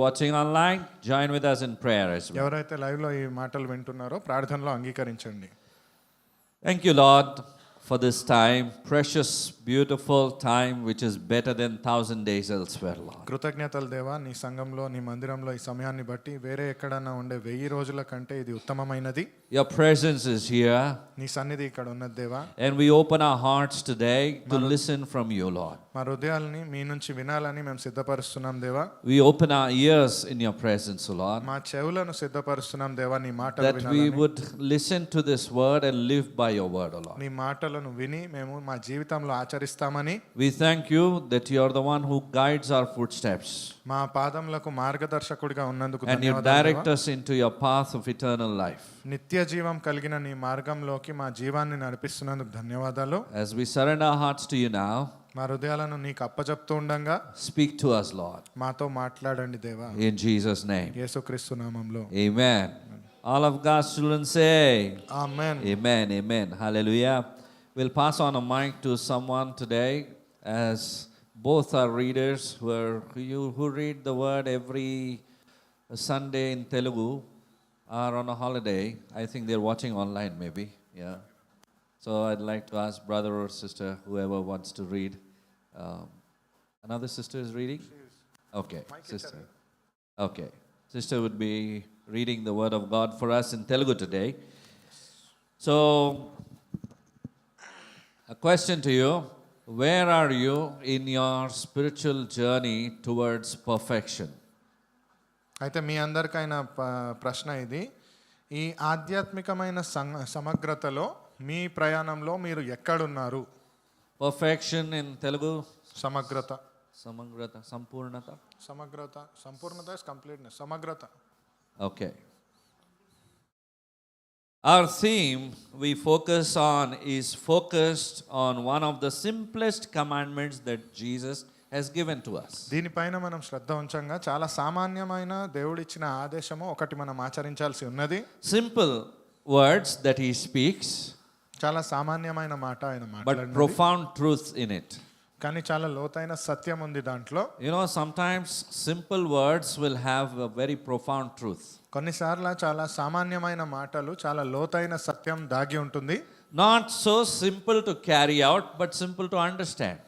watching online, join with us in prayer as well. ఎవరైతే live లో ఈ మాటలు వింటున్నారో ప్రార్థనలో అంగీకరించండి. Thank you, Lord, for this time, precious, beautiful time, which is better than 1,000 days elsewhere, Lord. కృతజ్ఞతలు దేవా, నీ సంఘంలో నీ మందిరంలో ఈ సమయాన్ని బట్టి వేరే ఎక్కడన్నా ఉండే 1000 రోజుల కంటే ఇది ఉత్తమమైనది. Your presence is here, నీ సన్నిధి ఇక్కడ ఉన్నది దేవా. and we open our hearts today to listen from you, Lord. మా హృదయాల్ని మీ నుంచి వినాలని మేము సిద్ధపరుస్తున్నాం దేవా. We open our ears in your presence, O Lord, మా చెవులను సిద్ధపరుస్తున్నాం దేవా, నీ మాటలు that we వినాలని. would listen to this word and live by your word, O Lord. నీ మాటలను విని మేము మా జీవితంలో ఆచరిస్తామని. We thank you that you are the one who guides our footsteps, మా పాదములకు మార్గదర్శకుడిగా ఉన్నందుకు and you ధన్యవాదాలు direct దేవా. us into your path of eternal life. నిత్య జీవం కలిగిన నీ మార్గంలోకి మా జీవాన్ని నడిపిస్తున్నందుకు ధన్యవాదాలు. As we surrender our hearts to you now, మా హృదయాలను నీకు అప్పచెప్తూ ఉండంగా speak to us, Lord, మాతో మాట్లాడండి దేవా, in Jesus' name. యేసుక్రీస్తు నామములో. Amen. All of God's children say, amen. Amen, amen. Hallelujah. We'll pass on a mic to someone today, as both are readers who read the word every Sunday in Telugu are on a holiday. I think they're watching online maybe. Yeah. So I'd like to ask brother or sister, whoever wants to read. Another sister is reading? Okay, sister. Okay. Sister would be reading the word of God for us in Telugu today. So, a question to you. Where are you in your spiritual journey towards perfection? అయితే మీ అందరికైనా ప్రశ్న ఇది. ఈ ఆధ్యాత్మికమైన సమగ్రతలో మీ ప్రయాణంలో మీరు ఎక్కడున్నారు? Perfection in Telugu? సమగ్రత. Samagrata, Sampurnata? సమగ్రత, సంపూర్ణత ఇస్ కంప్లీట్నెస్. సమగ్రత. Okay. Our theme we is focused on one of the simplest commandments that Jesus has given to us. దీనిపైన మనం శ్రద్ధ ఉంచంగా చాలా సామాన్యమైన దేవుడిచ్చిన ఆదేశము ఒకటి మనం ఆచరించాల్సి ఉన్నది. Simple words that he speaks, చాలా సామాన్యమైన మాట ఆయన but మాట్లాడినది, profound truth in it. కానీ చాలా లోతైన సత్యం ఉంది దాంట్లో. You know, sometimes simple words will have a very profound truth. కొన్నిసార్లు చాలా సామాన్యమైన మాటలు చాలా లోతైన సత్యం దాగి ఉంటుంది. Not so simple to carry out, but simple to understand.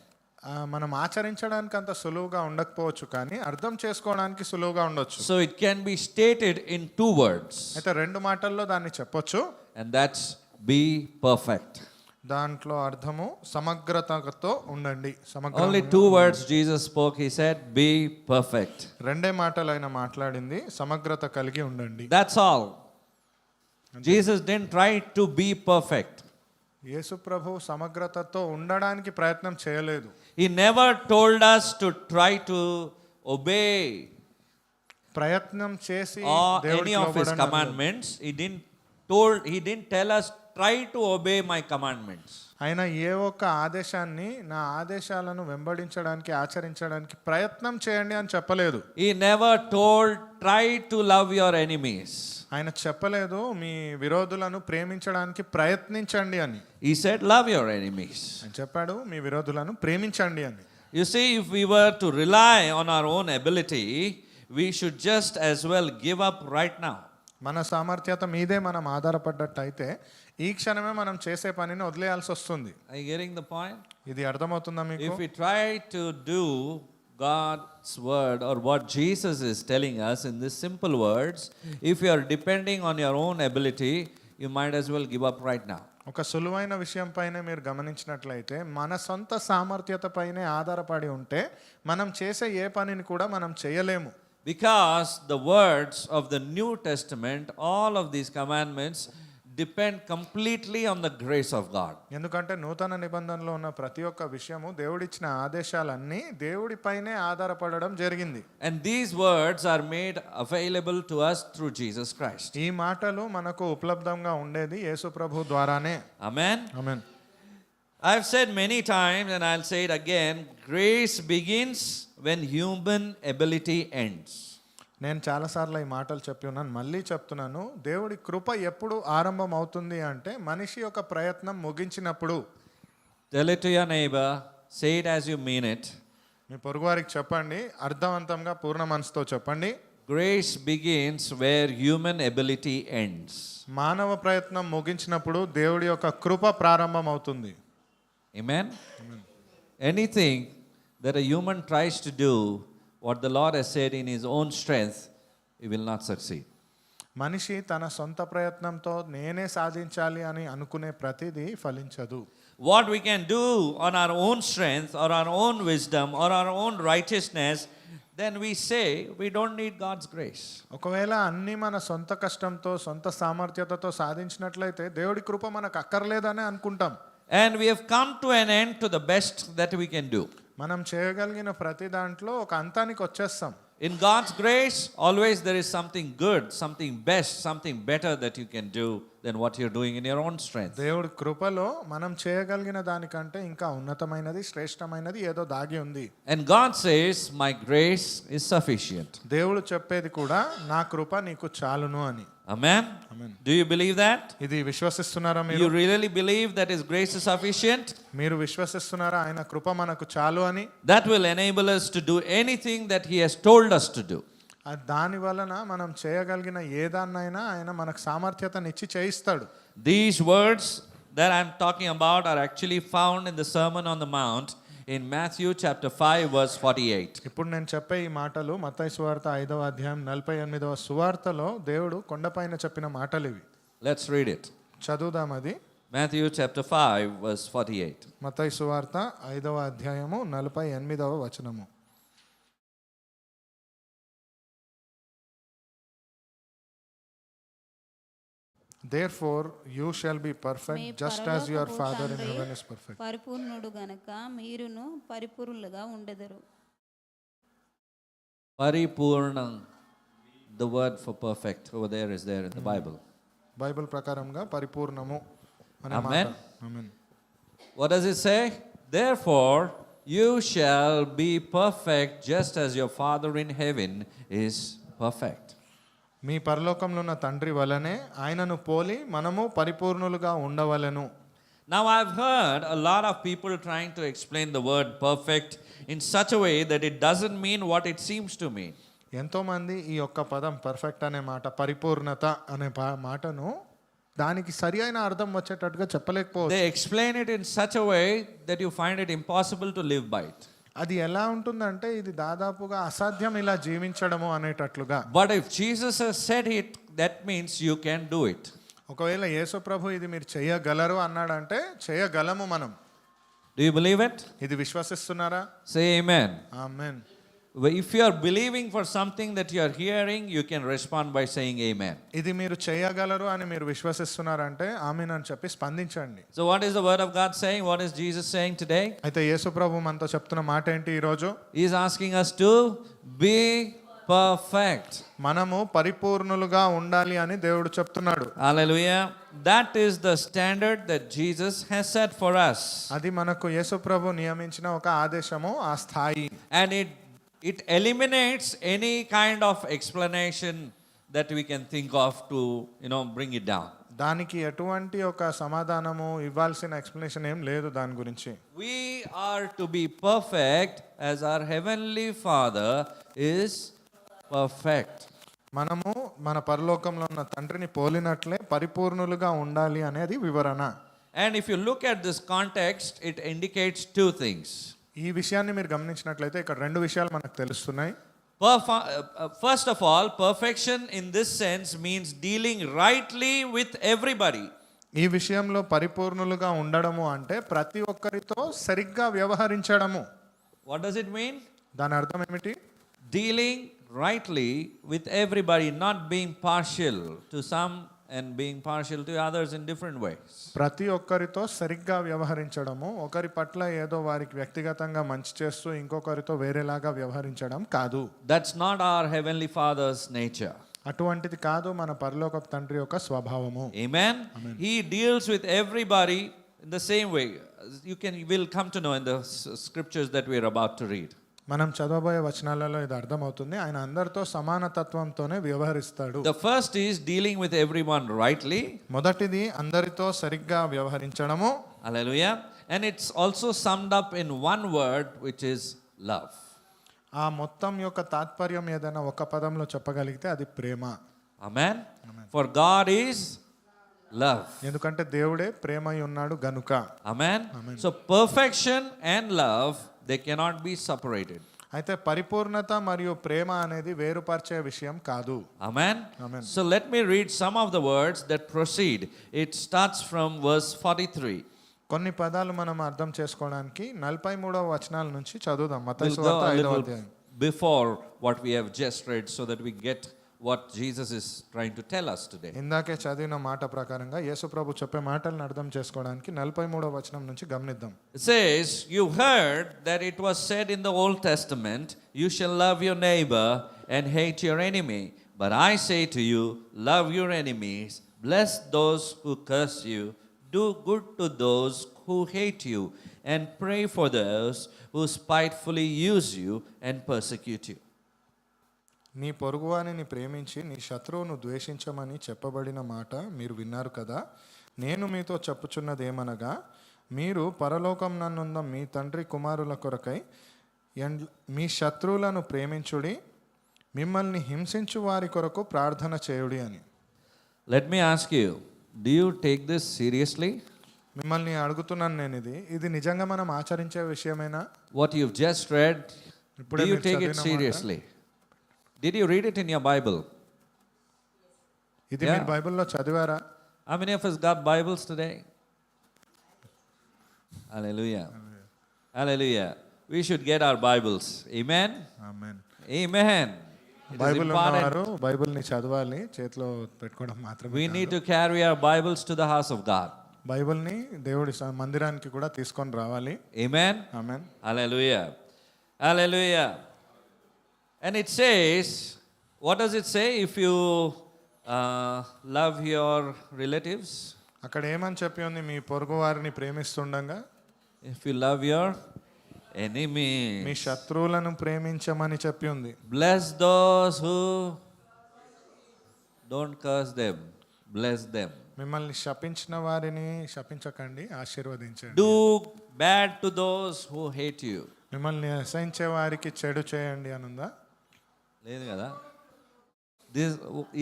మనం ఆచరించడానికి అంత సులువుగా ఉండకపోవచ్చు, కానీ అర్థం చేసుకోవడానికి సులువుగా ఉండొచ్చు. So it can be stated in 2 words. అయితే 2 మాటల్లో దాన్ని చెప్పొచ్చు. And that's be perfect. దాంట్లో అర్థము సమగ్రతతో ఉండండి. Only 2 words Jesus spoke. He said, be perfect. 2 మాటలు ఆయన మాట్లాడింది, సమగ్రత కలిగి ఉండండి. That's all. Jesus didn't try to be perfect. యేసు ప్రభు సమగ్రతతో ఉండడానికి ప్రయత్నం చేయలేదు. He never told us to try to obey ప్రయత్నం చేసి any of his commandments. He didn't tell us try to obey my commandments. ఆయన ఏ ఒక్క ఆదేశాన్ని నా ఆదేశాలను వెంబడించడానికి ఆచరించడానికి ప్రయత్నం చేయండి అని చెప్పలేదు. He never told try to love your enemies. ఆయన చెప్పలేదు మీ విరోధులను ప్రేమించడానికి ప్రయత్నించండి అని. He said love your enemies. ఆయన చెప్పాడు మీ విరోధులను ప్రేమించండి అని. You see, if we were to rely on our own ability, we should just as well give up right now. మన సామర్థ్యత మీదే మనం ఆధారపడ్డట్టయితే ఈ క్షణమే మనం చేసే పనిని వదిలేయాల్సి వస్తుంది. Are you getting the point? ఇది అర్థమవుతుందా మీకు? If we try to do God's word or what Jesus is telling us in these simple words, if you are depending on your own ability, you might as well give up right now. ఒక సులువైన విషయం పైన మీరు గమనించినట్లయితే మన సొంత సామర్థ్యత పైనే ఆధారపడి ఉంటే మనం చేసే ఏ పనిని కూడా మనం చేయలేము. Because the words of the New Testament, all of these commandments depend completely on the grace of God. ఎందుకంటే నూతన నిబంధనలో ఉన్న ప్రతి ఒక్క విషయము దేవుడిచ్చిన ఆదేశాలన్నీ దేవుడిపైనే ఆధారపడడం జరిగింది. And these words are made available to us through Jesus Christ. ఈ మాటలు మనకు ఉపలబ్ధంగా ఉండేది యేసు ప్రభు ద్వారానే. Amen. Amen. I've said many times and I'll say it again, grace begins when human ability ends. నేను చాలాసార్లు ఈ మాటలు చెప్పి ఉన్నాను, మళ్ళీ చెప్తున్నాను. దేవుడి కృప ఎప్పుడు ఆరంభం అవుతుంది అంటే మనిషి యొక్క ప్రయత్నం ముగించినప్పుడు. Tell it to your neighbor, say it as you mean it. మీ పొరుగువారికి చెప్పండి, అర్థవంతంగా పూర్ణ మనసుతో చెప్పండి. Grace begins where human ability ends. మానవ ప్రయత్నం ముగించినప్పుడు దేవుడి యొక్క కృప ప్రారంభం అవుతుంది. Amen? Anything that a human tries to do, what the Lord has said in his own strength, he will not succeed. మనిషి తన సొంత ప్రయత్నంతో నేనే సాధించాలి అని అనుకునే ప్రతిదీ ఫలించదు. What we can do on our own strength or our own wisdom or our own righteousness, then we say we don't need God's grace. ఒకవేళ అన్ని మన సొంత కష్టంతో సొంత సామర్థ్యతతో సాధించినట్లయితే దేవుడి కృప మనకు అక్కర్లేదని అనుకుంటాం. And we have come to an end to the best that we can do. మనం చేయగలిగిన ప్రతి దాంట్లో ఒక అంతానికి వచ్చేస్తాం. In God's grace, always there is something good, something best, something better that you can do than what you're doing in your own strength. దేవుడి కృపలో మనం చేయగలిగిన దానికంటే ఇంకా ఉన్నతమైనది శ్రేష్టమైనది ఏదో దాగి ఉంది. And God says, my grace is sufficient. దేవుడు చెప్పేది కూడా నా కృప నీకు చాలును అని. Amen? Amen. Do you believe that? ఇది విశ్వసిస్తున్నారా మీరు? You really believe that His grace is sufficient? మీరు విశ్వసిస్తున్నారా ఆయన కృప మనకు చాలు అని? That will enable us to do anything that He has told us to do. దాని వలన మనం చేయగలిగిన ఏదాన్నైనా ఆయన మనకు సామర్థ్యతనిచ్చి చేయిస్తాడు. These words that I'm talking about are actually found in the Sermon on the Mount in Matthew chapter 5 verse 48. ఇప్పుడు నేను చెప్పే ఈ మాటలు మత్తయి సువార్త 5వ అధ్యాయం 48వ సువార్తలో దేవుడు కొండపైన చెప్పిన మాటలు ఇవి. Let's read it. చదువుదాం అది. Matthew chapter 5 verse 48. మత్తయి సువార్త 5వ అధ్యాయము 48వ వచనము. Therefore you shall be perfect just as your Father in heaven is perfect. పరిపూర్ణుడు గనక మీరును పరిపూర్ణులుగా ఉండెదరు. Paripurna, the word for perfect over there is there in the Bible. Bible ప్రకారంగా పరిపూర్ణము అనే మాట. Amen. Amen. What does it say? Therefore you shall be perfect just as your Father in heaven is perfect. మీ పరలోకంలో ఉన్న తండ్రి వలనే ఆయనను పోలి మనము పరిపూర్ణులుగా ఉండవలెను. Now I've heard a lot of people trying to explain the word perfect in such a way that it doesn't mean what it seems to mean. ఎంతోమంది ఈ యొక్క పదం పర్ఫెక్ట్ అనే మాట, పరిపూర్ణత అనే మాటను దానికి సరి అయిన అర్థం వచ్చేటట్టుగా చెప్పలేకపోవచ్చు. They explain it in such a way that you find it impossible to live by it. అది ఎలా ఉంటుందంటే ఇది దాదాపుగా అసాధ్యం ఇలా జీవించడము అనేటట్లుగా. But if Jesus has said it, that means you can do it. ఒకవేళ యేసు ప్రభు ఇది మీరు చేయగలరు అన్నాడంటే చేయగలము మనం. Do you believe it? ఇది విశ్వసిస్తున్నారా? Say amen. Amen. If you are believing for something that you are hearing, you can respond by saying amen. ఇది మీరు చేయగలరు అని మీరు విశ్వసిస్తున్నారంటే ఆమేన్ అని చెప్పి స్పందించండి. So what is the word of God saying? What is Jesus saying today? అయితే యేసు ప్రభు మనతో చెప్తున్న మాట ఏంటి ఈ రోజు? He is asking us to be perfect. మనము పరిపూర్ణులుగా ఉండాలి అని దేవుడు చెప్తున్నాడు. Hallelujah. That is the standard that Jesus has set for us. అది మనకు యేసు ప్రభు నియమించిన ఒక ఆదేశము, ఆ స్థాయి. And it eliminates any kind of explanation that we can think of to, bring it down. దానికి ఎటువంటి ఒక సమాధానము ఇవ్వాల్సిన ఎక్స్ప్లెనేషన్ ఏం లేదు దాని గురించి. We are to be perfect as our heavenly Father is perfect. మనము మన పరలోకంలో ఉన్న తండ్రిని పోలినట్లే పరిపూర్ణులుగా ఉండాలి అనేది వివరణ. And if you look at this context, it indicates two things. ఈ విషయాన్ని మీరు గమనించినట్లయితే ఇక్కడ రెండు విషయాలు మనకు తెలుస్తున్నాయి. First of all, perfection in this sense means dealing rightly with everybody. ఈ విషయంలో పరిపూర్ణులుగా ఉండడము అంటే ప్రతి ఒక్కరితో సరిగ్గా వ్యవహరించడము. What does it mean? దాని అర్థం ఏమిటి? Dealing rightly with everybody, not being partial to some and being partial to others in different ways. ప్రతి ఒక్కరితో సరిగ్గా వ్యవహరించడము, ఒకరి పట్ల ఏదో వారికి వ్యక్తిగతంగా మంచి చేస్తూ ఇంకొకరితో వేరేలాగా వ్యవహరించడం కాదు. That's not our heavenly Father's nature. అటువంటిది కాదు మన పరలోకపు తండ్రి యొక్క స్వభావము. Amen. He deals with everybody in the same way. We'll come to know in the scriptures that we are about to read. మనం చదవబోయే వచనాలలో ఇది అర్థమవుతుంది. ఆయన అందరితో సమానతత్వంతోనే వ్యవహరిస్తాడు. The first is dealing with everyone rightly. మొదటిది అందరితో సరిగ్గా వ్యవహరించడము. Hallelujah. And it's also summed up in one word, which is love. ఆ మొత్తం యొక్క తాత్పర్యం ఏదైనా ఒక పదంలో చెప్పగలిగితే అది ప్రేమ. Amen? For God is love. ఎందుకంటే దేవుడే ప్రేమై ఉన్నాడు గనుక. Amen? So perfection and love, they cannot be separated. అయితే పరిపూర్ణత మరియు ప్రేమ అనేది వేరుపరిచే విషయం కాదు. Amen? Amen. So let me read some of the words that proceed. It starts from verse 43. కొన్ని పదాలు మనం అర్థం చేసుకోవడానికి 43వ వచనాల నుంచి చదువుదాం. మత్తయి We'll సువార్త go a 5వ little అధ్యాయం. before what we have just read so that we get what Jesus is trying to tell us today. ఇందాకే చదివిన మాట ప్రకారంగా యేసు ప్రభు చెప్పే మాటలను అర్థం చేసుకోవడానికి 43వ వచనం నుంచి గమనిద్దాం. It says, you heard that it was said in the Old Testament, you shall love your neighbor and hate your enemy. But I say to you, love your enemies, bless those who curse you, do good to those who hate you, and pray for those who spitefully use you and persecute you. నీ పొరుగువానిని ప్రేమించి నీ శత్రువును ద్వేషించమని చెప్పబడిన మాట మీరు విన్నారు కదా. నేను మీతో చెప్పుచున్నదేమనగా, మీరు పరలోకం నన్నున్న మీ తండ్రి కుమారుల కొరకై మీ శత్రువులను ప్రేమించుడి, మిమ్మల్ని హింసించు వారి కొరకు ప్రార్థన చేయుడి అని. Let me ask you, do you take this seriously? మిమ్మల్ని అడుగుతున్నాను నేను, ఇది నిజంగా మనం ఆచరించే విషయమేనా? What you've just read, do you take it seriously? Did you read it in your Bible? ఇది మీరు బైబిల్లో చదివారా? How many of us got Bibles today? Hallelujah. Hallelujah. We should get our Bibles. Amen. Amen. Amen. It is Bible important. ఉన్నవారు బైబిల్ని చదవాలి, చేతిలో పెట్టుకోవడం మాత్రమే. We need to carry our Bibles to the house of God. బైబిల్ని దేవుడి మందిరానికి కూడా తీసుకొని రావాలి. Amen. Amen. Hallelujah. Hallelujah. And it says, what does it say if you love your relatives? అక్కడ ఏమని చెప్పి ఉంది? మీ పొరుగు వారిని ప్రేమిస్తుండగా, If you love your me enemies, శత్రువులను ప్రేమించమని చెప్పి ఉంది. bless those who don't curse them, bless them. మిమ్మల్ని శపించిన వారిని శపించకండి, ఆశీర్వదించండి. Do bad to those who hate you. మిమ్మల్ని అసహించే వారికి చెడు చేయండి అనుందా? లేదు కదా? This,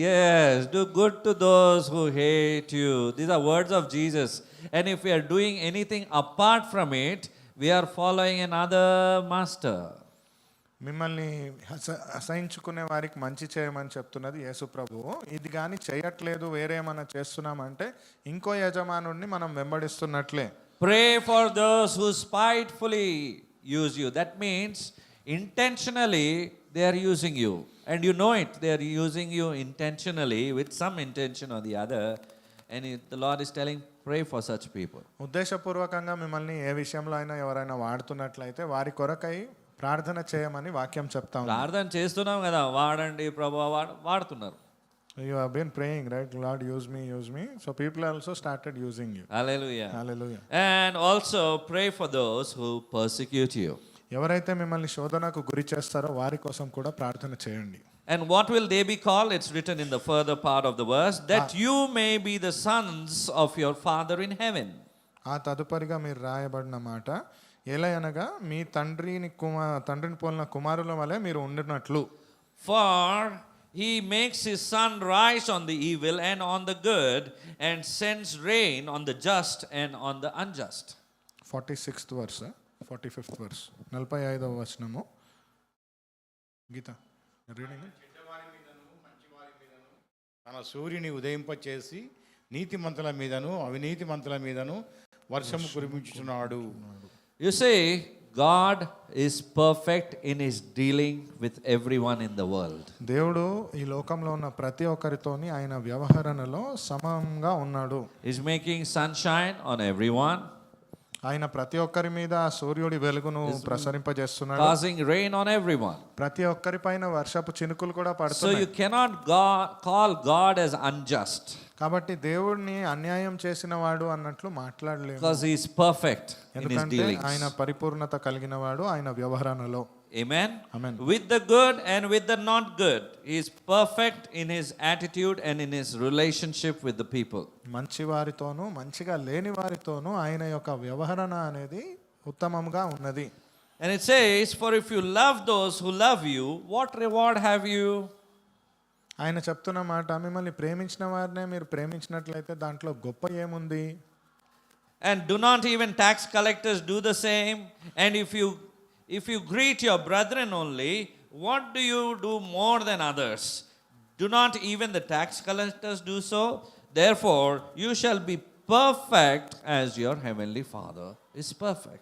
yes, do good to those who hate you. These are words of Jesus. And if we are doing anything apart from it, we are following another master. మిమ్మల్ని అసహించుకునే వారికి మంచి చేయమని చెప్తున్నది యేసు ప్రభువు. ఇది కానీ చేయట్లేదు, వేరే ఏమైనా చేస్తున్నామంటే ఇంకో యజమానుడిని మనం వెంబడిస్తున్నట్లే. Pray for those who spitefully use you. That means intentionally they are using you. And you know it, they are using you intentionally with some intention or the other. And the Lord is telling, pray for such people. ఉద్దేశపూర్వకంగా మిమ్మల్ని ఏ విషయంలో అయినా ఎవరైనా వాడుతున్నట్లయితే వారి కొరకై ప్రార్థన చేయమని వాక్యం చెప్తా ఉంది. ప్రార్థన చేస్తున్నాం కదా, వాడండి ప్రభువా, వాడుతున్నారు. You have been praying, right? Lord, use me, use me. So people also started using you. Hallelujah. Hallelujah. And also pray for those who persecute you. ఎవరైతే మిమ్మల్ని శోధనకు గురి చేస్తారో వారి కోసం కూడా ప్రార్థన చేయండి. And what will they be called? It's written in the further part of the verse, that you may be the sons of your Father in heaven. ఆ తదుపరిగా మీరు రాయబడిన మాట, ఎలా అనగా మీ తండ్రిని పోలిన కుమారుల వలె మీరు ఉండినట్లు. For he makes his sun rise on the evil and on the good, and sends rain on the just and on the unjust. 46th verse, 45th verse, 45వ వచనము. గీత రీడింగ్. తన సూర్యుని ఉదయింపచేసి నీతిమంతుల మీదను అవినీతిమంతుల మీదను వర్షము కురిపించుచున్నాడు. You see, God is perfect in his dealing with everyone in the world. దేవుడు ఈ లోకంలో ఉన్న ప్రతి ఒక్కరితోని ఆయన వ్యవహరణలో సమంగా ఉన్నాడు. He's making sunshine on everyone, ఆయన ప్రతి ఒక్కరి మీద సూర్యుడి వెలుగును ప్రసరింపజేస్తున్నాడు. causing rain on everyone. ప్రతి ఒక్కరి పైన వర్షపు చినుకులు కూడా So పడుతున్నాయి. you cannot call God as unjust, కాబట్టి దేవుడిని అన్యాయం చేసిన వాడు అన్నట్లు మాట్లాడలేము. because he is perfect in his ఎందుకంటే dealings. ఆయన పరిపూర్ణత కలిగిన వాడు ఆయన వ్యవహరణలో. Amen. Amen. With the good and with the not good, he is perfect in his attitude and in his relationship with the people. మంచి వారితోనూ మంచిగా లేని వారితోనూ ఆయన యొక్క వ్యవహరణ అనేది ఉత్తమంగా ఉన్నది. And it says, for if you love those who love you, what reward have you? ఆయన చెప్తున్న మాట, మిమ్మల్ని ప్రేమించిన వారినే మీరు ప్రేమించినట్లయితే దాంట్లో గొప్ప ఏముంది? And do not even tax collectors do the same? And if you greet your brethren only, what do you do more than others? Do not even the tax collectors do so? Therefore, you shall be perfect as your heavenly Father is perfect.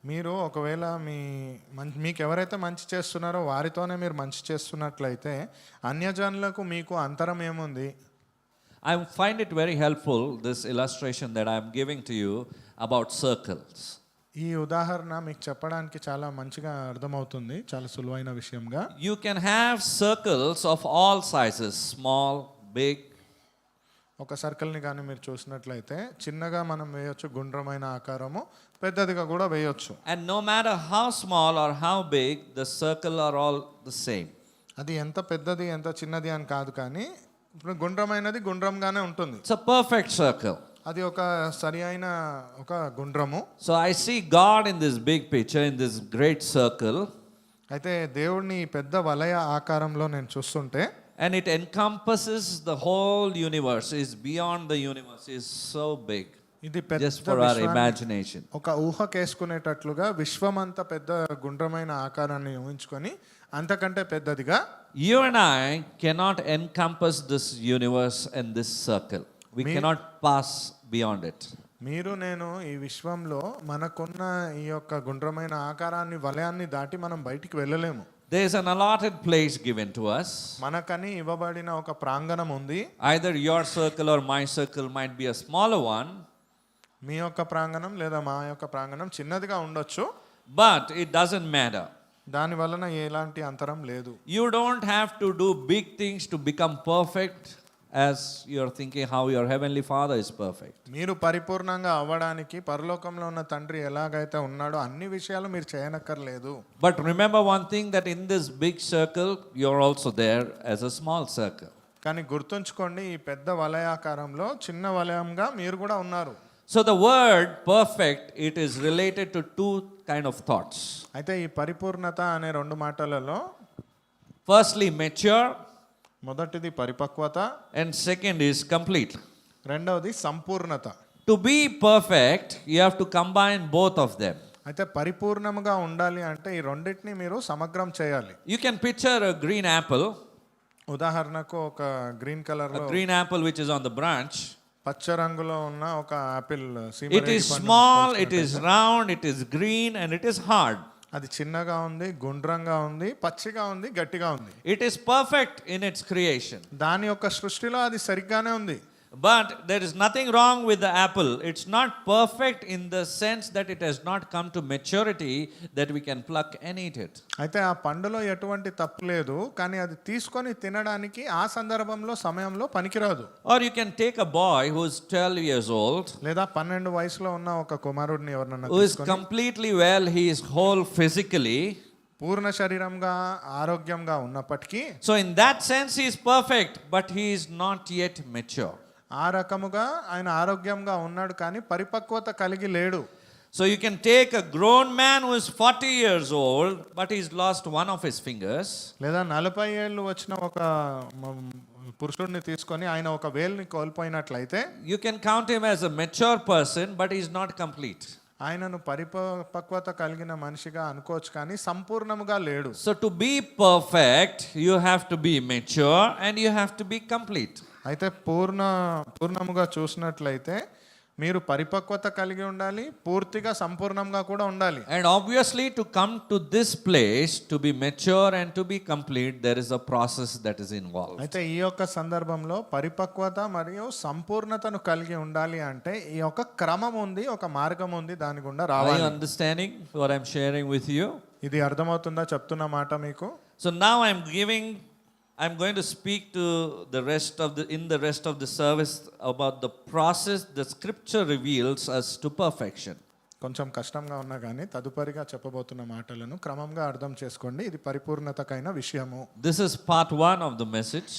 మీరు ఒకవేళ మీకు ఎవరైతే మంచి చేస్తున్నారో వారితోనే మీరు మంచి చేస్తున్నట్లయితే అన్యజనులకు మీకు అంతరం ఏముంది? I find it very helpful, this illustration that I am giving to you about circles. ఈ ఉదాహరణ మీకు చెప్పడానికి చాలా మంచిగా అర్థమవుతుంది, చాలా సులువైన విషయంగా. You can have circles of all sizes, small, big. ఒక సర్కిల్ని కానీ మీరు చూసినట్లయితే చిన్నగా మనం వేయొచ్చు, గుండ్రమైన ఆకారము, పెద్దదిగా కూడా వేయొచ్చు. And no matter how small or how big, the circle are all the same. అది ఎంత పెద్దది ఎంత చిన్నది అని కాదు, కానీ ఇప్పుడు గుండ్రమైనది గుండ్రంగానే ఉంటుంది. It's a perfect circle. అది ఒక సరి అయిన ఒక గుండ్రము. So I see God in this big picture, in this great circle. అయితే దేవుడిని ఈ పెద్ద వలయ ఆకారంలో నేను చూస్తుంటే, And it encompasses the whole universe, is beyond the universe, is so big. ఇది Just పెద్ద for our విశ్వాన్ని imagination. ఒక ఊహకేసుకునేటట్లుగా విశ్వమంత పెద్ద గుండ్రమైన ఆకారాన్ని ఊహించుకొని అంతకంటే పెద్దదిగా. You and I cannot encompass this universe and this circle. We cannot pass beyond it. మీరు నేను ఈ విశ్వంలో మనకున్న ఈ యొక్క గుండ్రమైన ఆకారాన్ని వలయాన్ని దాటి మనం బయటికి వెళ్ళలేము. There is an allotted place given to us. మనకని ఇవ్వబడిన ఒక ప్రాంగణం ఉంది. Either your circle or my circle might be a smaller one. మీ యొక్క ప్రాంగణం లేదా మా యొక్క ప్రాంగణం చిన్నదిగా ఉండొచ్చు, But it doesn't matter. దాని వలన ఎలాంటి అంతరం లేదు. You don't have to do big things to become perfect, as you're thinking how your heavenly Father is perfect. మీరు పరిపూర్ణంగా అవ్వడానికి పరలోకంలో ఉన్న తండ్రి ఎలాగైతే ఉన్నాడో అన్ని విషయాలు మీరు చేయనక్కర్లేదు. But remember one thing, that in this big circle, you're also there as a small circle. కానీ గుర్తుంచుకోండి, ఈ పెద్ద వలయాకారంలో చిన్న వలయంగా మీరు కూడా ఉన్నారు. So the word perfect, it is related to two kind of thoughts. అయితే ఈ పరిపూర్ణత అనే రెండు మాటలలో Firstly, mature, మొదటిది పరిపక్వత, and second is complete. రెండవది సంపూర్ణత. To be perfect, you have to combine both of them. అయితే పరిపూర్ణముగా ఉండాలి అంటే ఈ రెండింటిని మీరు సమగ్రం చేయాలి. You can picture a green apple, ఉదాహరణకు ఒక గ్రీన్ కలర్ a లో green apple which is on the branch. పచ్చ రంగులో ఉన్న ఒక apple It is small, it is round, it is green, and it is hard. అది చిన్నగా ఉంది, గుండ్రంగా ఉంది, పచ్చిగా ఉంది, గట్టిగా ఉంది. It is perfect in its creation. దాని యొక్క సృష్టిలో అది సరిగ్గానే ఉంది. But there is nothing wrong with the apple. It's not perfect in the sense that it has not come to maturity that we can pluck and eat it. అయితే ఆ పండులో ఎటువంటి తప్పు లేదు, కానీ అది తీసుకొని తినడానికి ఆ సందర్భంలో సమయంలో పనికిరాదు. Or you can take a boy who is 12 years old, లేదా 12 వయసులో ఉన్న ఒక కుమారుడిని ఎవరన్నా who is తీసుకొని completely well, he is whole physically. పూర్ణ శరీరంగా ఆరోగ్యంగా ఉన్నప్పటికీ, So in that sense he is perfect, but he is not yet mature. ఆ రకముగా ఆయన ఆరోగ్యంగా ఉన్నాడు కానీ పరిపక్వత కలిగి లేడు. So you can take a grown man who is 40 years old, but he's lost one of his fingers. లేదా 40 ఏళ్ళు వచ్చిన ఒక పురుషుడిని తీసుకొని ఆయన ఒక వేలుని కోల్పోయినట్లయితే, You can count him as a mature person, but he's not complete. ఆయనను పరిపక్వత కలిగిన మనిషిగా అనుకోవచ్చు కానీ సంపూర్ణముగా లేడు. So to be perfect, you have to be mature and you have to be complete. అయితే పూర్ణముగా చూసినట్లయితే మీరు పరిపక్వత కలిగి ఉండాలి, పూర్తిగా సంపూర్ణంగా కూడా ఉండాలి. And obviously to come to this place, to be mature and to be complete, there is a process that is involved. అయితే ఈ యొక్క సందర్భంలో పరిపక్వత మరియు సంపూర్ణతను కలిగి ఉండాలి అంటే ఈ యొక్క క్రమం ఉంది, ఒక మార్గం ఉంది, దాని గుండా Are you రావాలి. understanding what I'm sharing with you? ఇది అర్థమవుతుందా చెప్తున్న మాట మీకు? So now I'm going to speak to in the rest of the service about the process the scripture reveals us to perfection. కొంచెం కష్టంగా ఉన్నా కానీ తదుపరిగా చెప్పబోతున్న మాటలను క్రమంగా అర్థం చేసుకోండి. ఇది పరిపూర్ణతకైన విషయము. This is part 1 of the message.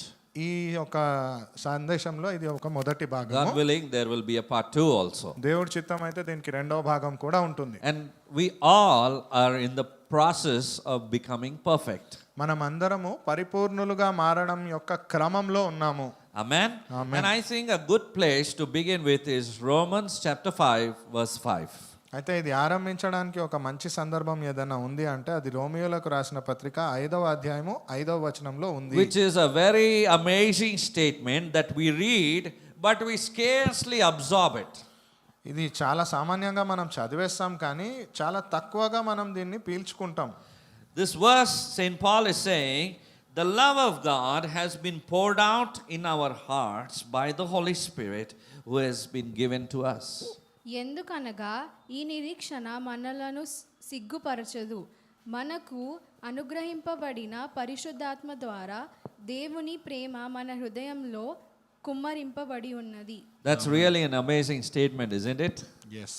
ఈ యొక్క సందేశంలో ఇది ఒక మొదటి భాగం. God willing, there will be a part 2 also. దేవుడి చిత్తం అయితే దీనికి రెండవ భాగం కూడా ఉంటుంది. And we all are in the process of becoming perfect. మనమందరము పరిపూర్ణులుగా మారడం యొక్క క్రమంలో ఉన్నాము. Amen? Amen. And I think a good place to begin with is Romans chapter 5, verse 5. అయితే ఇది ఆరంభించడానికి ఒక మంచి సందర్భం ఏదైనా ఉంది అంటే అది రోమియోలకు రాసిన పత్రిక 5వ అధ్యాయము 5వ వచనంలో ఉంది. Which is a very amazing statement that we read, but we scarcely absorb it. ఇది చాలా సామాన్యంగా మనం చదివేస్తాం కానీ చాలా తక్కువగా మనం దీన్ని పీల్చుకుంటాం. This verse, St. Paul is saying, the love of God has been poured out in our hearts by the Holy Spirit who has been given to us. ఎందుకనగా ఈ నిరీక్షణ మనలను సిగ్గుపరచదు, మనకు అనుగ్రహింపబడిన పరిశుద్ధాత్మ ద్వారా దేవుని ప్రేమ మన హృదయంలో కుమ్మరింపబడి ఉన్నది. That's really an amazing statement, isn't it? Yes.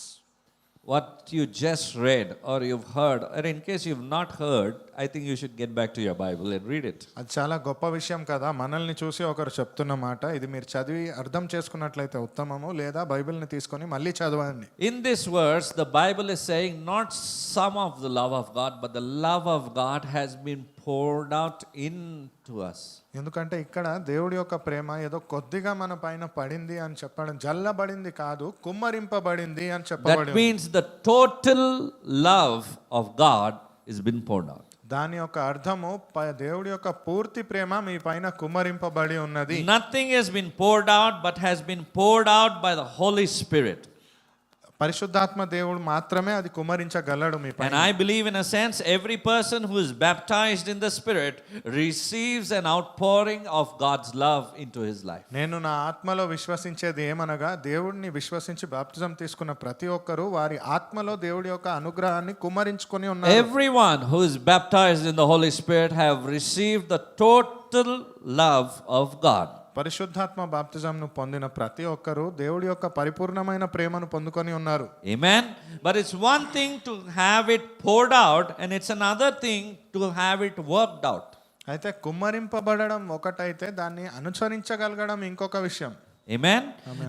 What you just read or you've heard, or in case you've not heard, I think you should get back to your Bible and read it. అది చాలా గొప్ప విషయం కదా. మనల్ని చూసి ఒకరు చెప్తున్న మాట ఇది మీరు చదివి అర్థం చేసుకున్నట్లయితే ఉత్తమము, లేదా బైబిల్ని తీసుకొని మళ్ళీ చదవండి. In this verse, the Bible is saying not some of the love of God, but the love of God has been poured out into us. ఎందుకంటే ఇక్కడ దేవుడి యొక్క ప్రేమ ఏదో కొద్దిగా మన పైన పడింది అని చెప్పడం, జల్లబడింది కాదు, కుమ్మరింపబడింది అని That చెప్పబడింది. means the total love of God is been poured out. దాని యొక్క అర్థము దేవుడి యొక్క పూర్తి ప్రేమ మీ పైన కుమ్మరింపబడి ఉన్నది. Nothing has been poured out, but has been poured out by the Holy Spirit. పరిశుద్ధాత్మ దేవుడు మాత్రమే అది కుమ్మరించగలడు మీ And పైన. I believe in a sense every person who is baptized in the Spirit receives an outpouring of God's love into his life. నేను నా ఆత్మలో విశ్వసించేది ఏమనగా దేవుడిని విశ్వసించి బాప్తిజం తీసుకున్న ప్రతి ఒక్కరూ వారి ఆత్మలో దేవుడి యొక్క అనుగ్రహాన్ని కుమ్మరించుకొని ఉన్నారు. Everyone who is baptized in the Holy Spirit have received the total love of God. పరిశుద్ధాత్మ బాప్తిజంను పొందిన ప్రతి ఒక్కరూ దేవుడి యొక్క పరిపూర్ణమైన ప్రేమను పొందుకొని ఉన్నారు. Amen. But it's one thing to have it poured out and it's another thing to have it worked out. అయితే కుమ్మరింపబడడం ఒకటైతే దాన్ని అనుసరించగలగడం ఇంకొక విషయం. Amen?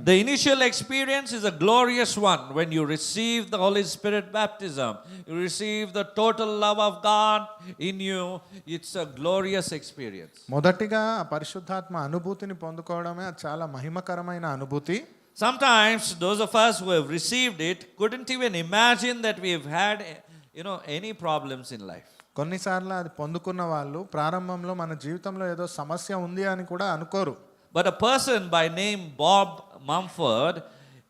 The initial experience is a glorious one when you receive the Holy Spirit baptism. You receive the total love of God in you. It's a glorious experience. మొదటిగా ఆ పరిశుద్ధాత్మ అనుభూతిని పొందుకోవడమే అది చాలా మహిమకరమైన అనుభూతి. Sometimes those of us who have received it couldn't even imagine that we have had any problems in life. కొన్నిసార్లు అది పొందుకున్న వాళ్ళు ప్రారంభంలో మన జీవితంలో ఏదో సమస్య ఉంది అని కూడా అనుకోరు. But a person by name Bob Mumford,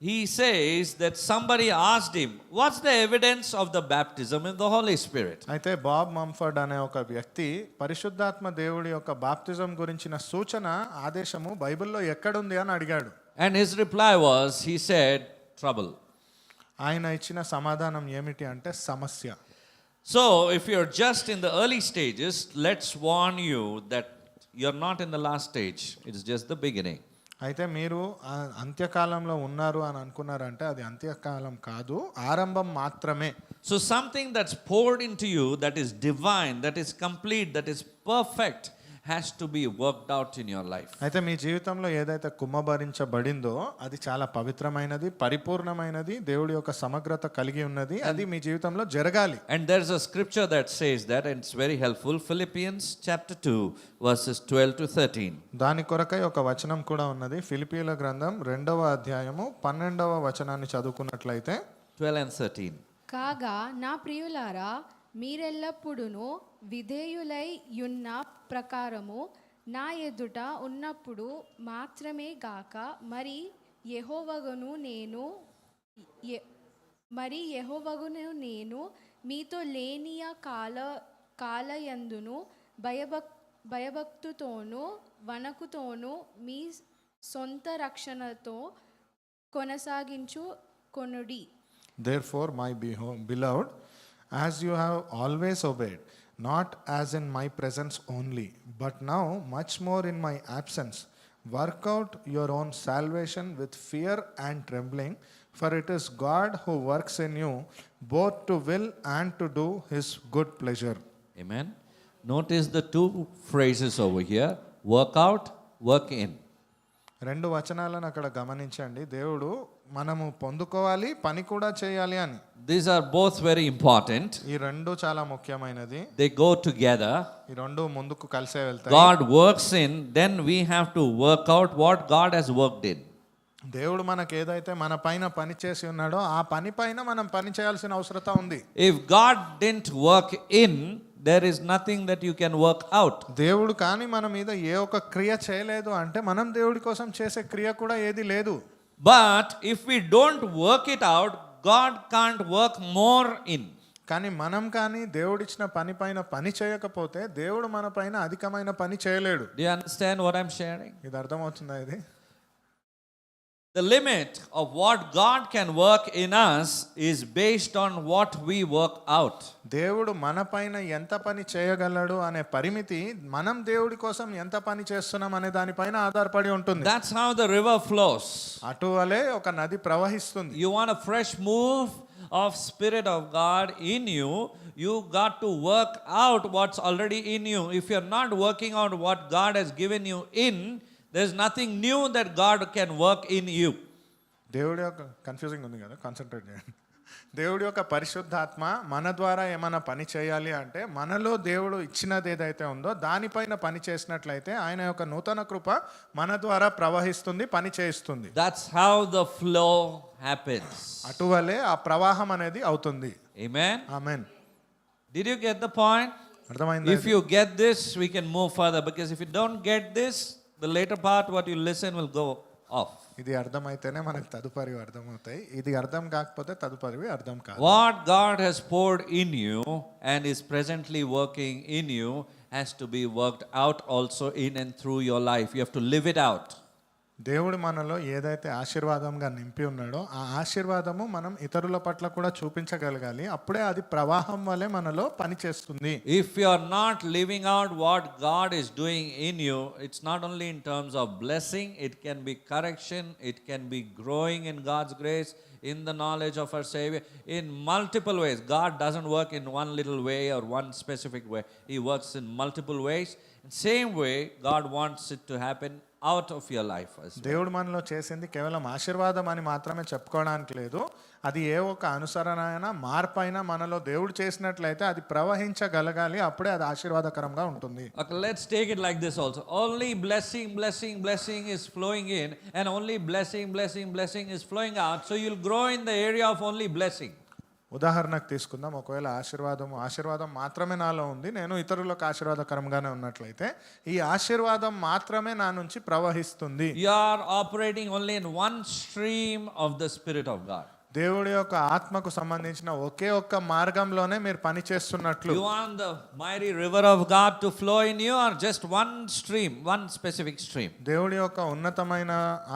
he says that somebody asked him, what's the evidence of the baptism in the Holy Spirit? అయితే బాబ్ మంఫర్డ్ అనే ఒక వ్యక్తి పరిశుద్ధాత్మ దేవుడి యొక్క బాప్తిజం గురించిన సూచన ఆదేశము బైబిల్లో ఎక్కడుంది అని అడిగాడు. And his reply was, he said, trouble. ఆయన ఇచ్చిన సమాధానం ఏమిటి అంటే సమస్య. So if you're just in the early stages, let's warn you that you're not in the last stage. It's just the beginning. అయితే మీరు అంత్యకాలంలో ఉన్నారు అని అనుకున్నారంటే అది అంత్యకాలం కాదు, ఆరంభం మాత్రమే. So something that's poured into you that is divine, that is complete, that is perfect has to be worked out in your life. అయితే మీ జీవితంలో ఏదైతే కుమ్మబరించబడిందో అది చాలా పవిత్రమైనది, పరిపూర్ణమైనది, దేవుడి యొక్క సమగ్రత కలిగి ఉన్నది, అది మీ జీవితంలో జరగాలి. And there's a scripture that says that, and it's very helpful. Philippians chapter 2 verses 12 to 13. దాని కొరకై ఒక వచనం కూడా ఉన్నది. ఫిలిప్పీయుల గ్రంథం 2వ అధ్యాయము 12వ వచనాన్ని చదువుకున్నట్లయితే 12 and 13. కాగా నా ప్రియులారా, మీరెల్లప్పుడూ విధేయులై యున్న ప్రకారము నా ఎదుట ఉన్నప్పుడు మాత్రమే గాక మరి యెహోవాగును నేను మీతో లేనియ కాలయందును భయభక్తుతోనూ వణకుతోనూ మీ సొంత రక్షణతో కొనసాగించుకొనుడి. Therefore, my beloved, as you have always obeyed, not as in my presence only, but now much more in my absence, work out your own salvation with fear and trembling, for it is God who works in you both to will and to do his good pleasure. Amen. Notice the two phrases over here: work out, work in. రెండు వచనాలను అక్కడ గమనించండి. దేవుడు మనము పొందుకోవాలి, పని కూడా చేయాలి అని. These are both very important. ఈ రెండు చాలా ముఖ్యమైనది. They go together. ఈ రెండు ముందుకు కలిసే వెళ్తాయి. God works in, then we have to work out what God has worked in. దేవుడు మనకు ఏదైతే మన పైన పని చేసి ఉన్నాడో ఆ పని పైన మనం పని చేయాల్సిన అవసరత ఉంది. If God didn't work in, there is nothing that you can work out. దేవుడు కానీ మన మీద ఏ ఒక్క క్రియ చేయలేదు అంటే మనం దేవుడి కోసం చేసే క్రియ కూడా ఏది లేదు. But if we don't work it out, God can't work more in. కానీ మనం కానీ దేవుడిచ్చిన పని పైన పని చేయకపోతే దేవుడు మన పైన అధికమైన పని చేయలేడు. Do you understand what I'm sharing? ఇది అర్థమవుతుందా? ఇది The limit of what God can work in us is based on what we work out. దేవుడు మన పైన ఎంత పని చేయగలడు అనే పరిమితి మనం దేవుడి కోసం ఎంత పని చేస్తున్నాం అనే దానిపైన ఆధారపడి ఉంటుంది. That's how the river flows. అటువలే ఒక నది ప్రవహిస్తుంది. You want a fresh move of Spirit of God in you, you got to work out what's already in you. If you're not working out what God has given you in, there's nothing new that God can work in you. దేవుడి యొక్క confusing ఉంది కదా, concentrate చేయండి. దేవుడి యొక్క పరిశుద్ధాత్మ మన ద్వారా ఏమైనా పని చేయాలి అంటే మనలో దేవుడు ఇచ్చినది ఏదైతే ఉందో దానిపైన పని చేసినట్లయితే ఆయన యొక్క నూతన కృప మన ద్వారా ప్రవహిస్తుంది, పని చేయిస్తుంది. That's how the flow happens. అటువలే ఆ ప్రవాహం అనేది అవుతుంది. Amen. Amen. Did you get the point? అర్థమైందా? If you get this, we can move further, because if you don't get this, the later part what you listen will go off. ఇది అర్థమైతేనే మనకు తదుపరివి అర్థమవుతాయి. ఇది అర్థం కాకపోతే తదుపరివి అర్థం కాదు. What God has poured in you and is presently working in you has to be worked out also in and through your life. You have to live it out. దేవుడు మనలో ఏదైతే ఆశీర్వాదంగా నింపి ఉన్నాడో ఆ ఆశీర్వాదము మనం ఇతరుల పట్ల కూడా చూపించగలగాలి. అప్పుడే అది ప్రవాహం వలె మనలో పనిచేస్తుంది. If you are not living out what God is doing in you, it's not only in terms of blessing, it can be correction, it can be growing in God's grace, in the knowledge of our Savior, in multiple ways. God doesn't work in one little way or one specific way. He works in multiple ways. In same way, God wants it to happen out of your life. దేవుడు మనలో చేసింది కేవలం ఆశీర్వాదం అని మాత్రమే చెప్పుకోవడానికి లేదు. అది ఏ ఒక్క అనుసరణ అయినా మార్పు అయినా మనలో దేవుడు చేసినట్లయితే అది ప్రవహించగలగాలి. అప్పుడే అది ఆశీర్వాదకరంగా ఉంటుంది. Okay, let's take it like this also. Only blessing is flowing in, and only blessing is flowing out. So you'll grow in the area of only blessing. ఉదాహరణకు తీసుకుందాం. ఒకవేళ ఆశీర్వాదం మాత్రమే నాలో ఉంది, నేను ఇతరులకు ఆశీర్వాదకరంగానే ఉన్నట్లయితే ఈ ఆశీర్వాదం మాత్రమే నా నుంచి ప్రవహిస్తుంది. You are operating only in one stream of the Spirit of God. దేవుడి యొక్క ఆత్మకు సంబంధించిన ఒకే ఒక్క మార్గంలోనే మీరు పని చేస్తున్నట్లు. You want the mighty river of God to flow in you, or just one stream, one specific stream? దేవుడి యొక్క ఉన్నతమైన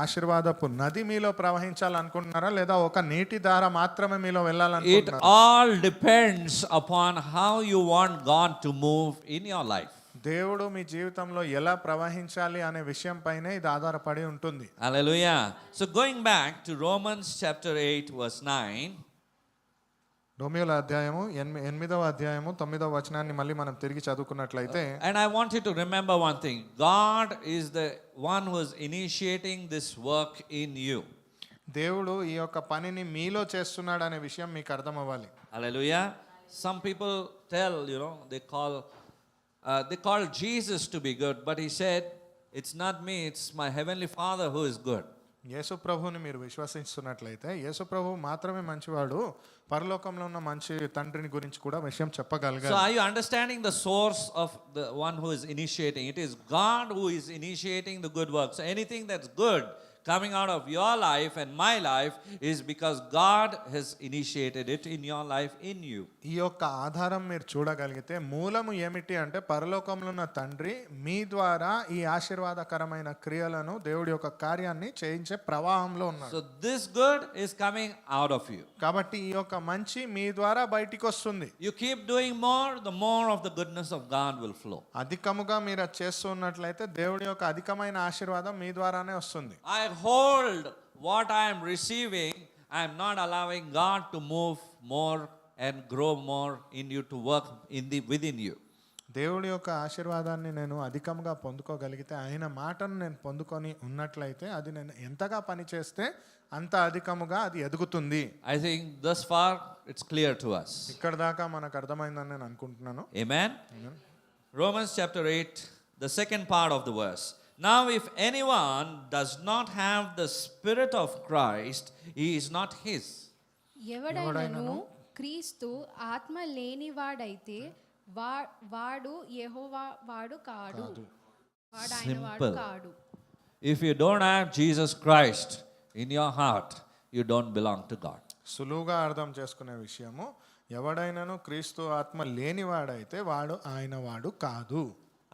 ఆశీర్వాదపు నది మీలో ప్రవహించాలనుకుంటున్నారా, లేదా ఒక నీటి దార మాత్రమే మీలో It వెళ్ళాలనుకుంటున్నారా? all depends upon how you want God to move in your life. దేవుడు మీ జీవితంలో ఎలా ప్రవహించాలి అనే విషయం పైనే ఇది ఆధారపడి ఉంటుంది. Hallelujah. So going back to Romans chapter 8 verse 9. రోమియోల అధ్యాయము 8వ అధ్యాయము 9వ వచనాన్ని మళ్ళీ మనం తిరిగి చదువుకున్నట్లయితే, And I want you to remember one thing. God is the one who is initiating this work in you. దేవుడు ఈ యొక్క పనిని మీలో చేస్తున్నాడు అనే విషయం మీకు అర్థం అవ్వాలి. Hallelujah. Some people tell, they call Jesus to be good, but he said, it's not me, it's my heavenly Father who is good. యేసు ప్రభువుని మీరు విశ్వసిస్తున్నట్లయితే యేసు ప్రభువు మాత్రమే మంచివాడు, పరలోకంలో ఉన్న మంచి తండ్రిని గురించి కూడా విషయం So చెప్పగలగాలి. are you understanding the source of the one who is initiating? It is God who is initiating the good work. So anything that's good coming out of your life and my life is because God has initiated it in your life, in you. ఈ యొక్క ఆధారం మీరు చూడగలిగితే మూలము ఏమిటి అంటే పరలోకంలో ఉన్న తండ్రి మీ ద్వారా ఈ ఆశీర్వాదకరమైన క్రియలను దేవుడి యొక్క కార్యాన్ని చేయించే ప్రవాహంలో ఉన్నాడు. So this good is coming out of you. కాబట్టి ఈ యొక్క మంచి మీ ద్వారా బయటికి వస్తుంది. You keep doing more, the more of the goodness of God will flow. అధికముగా మీరు అది చేస్తూ ఉన్నట్లయితే దేవుడి యొక్క అధికమైన ఆశీర్వాదం మీ ద్వారానే వస్తుంది. I hold what I am receiving. I am not allowing God to move more and grow more in you, to work within you. దేవుడి యొక్క ఆశీర్వాదాన్ని నేను అధికంగా పొందుకోగలిగితే, ఆయన మాటను నేను పొందుకొని ఉన్నట్లయితే, అది నేను ఎంతగా పని చేస్తే అంత అధికముగా అది ఎదుగుతుంది. I think thus far it's clear to us. ఇక్కడ దాకా మనకు అర్థమైందని నేను అనుకుంటున్నాను. Amen. Romans chapter 8, the second part of the verse. Now if anyone does not have the Spirit of Christ, he is not his. ఎవడైనను క్రీస్తు ఆత్మ లేనివాడైతే వాడు యెహోవా వాడు కాడు. వాడు ఆయన వాడు Simple. కాడు. If you don't have Jesus Christ in your heart, you don't belong to God. సులువుగా అర్థం చేసుకునే విషయము, ఎవడైనాను క్రీస్తు ఆత్మ లేనివాడైతే వాడు ఆయన వాడు కాదు.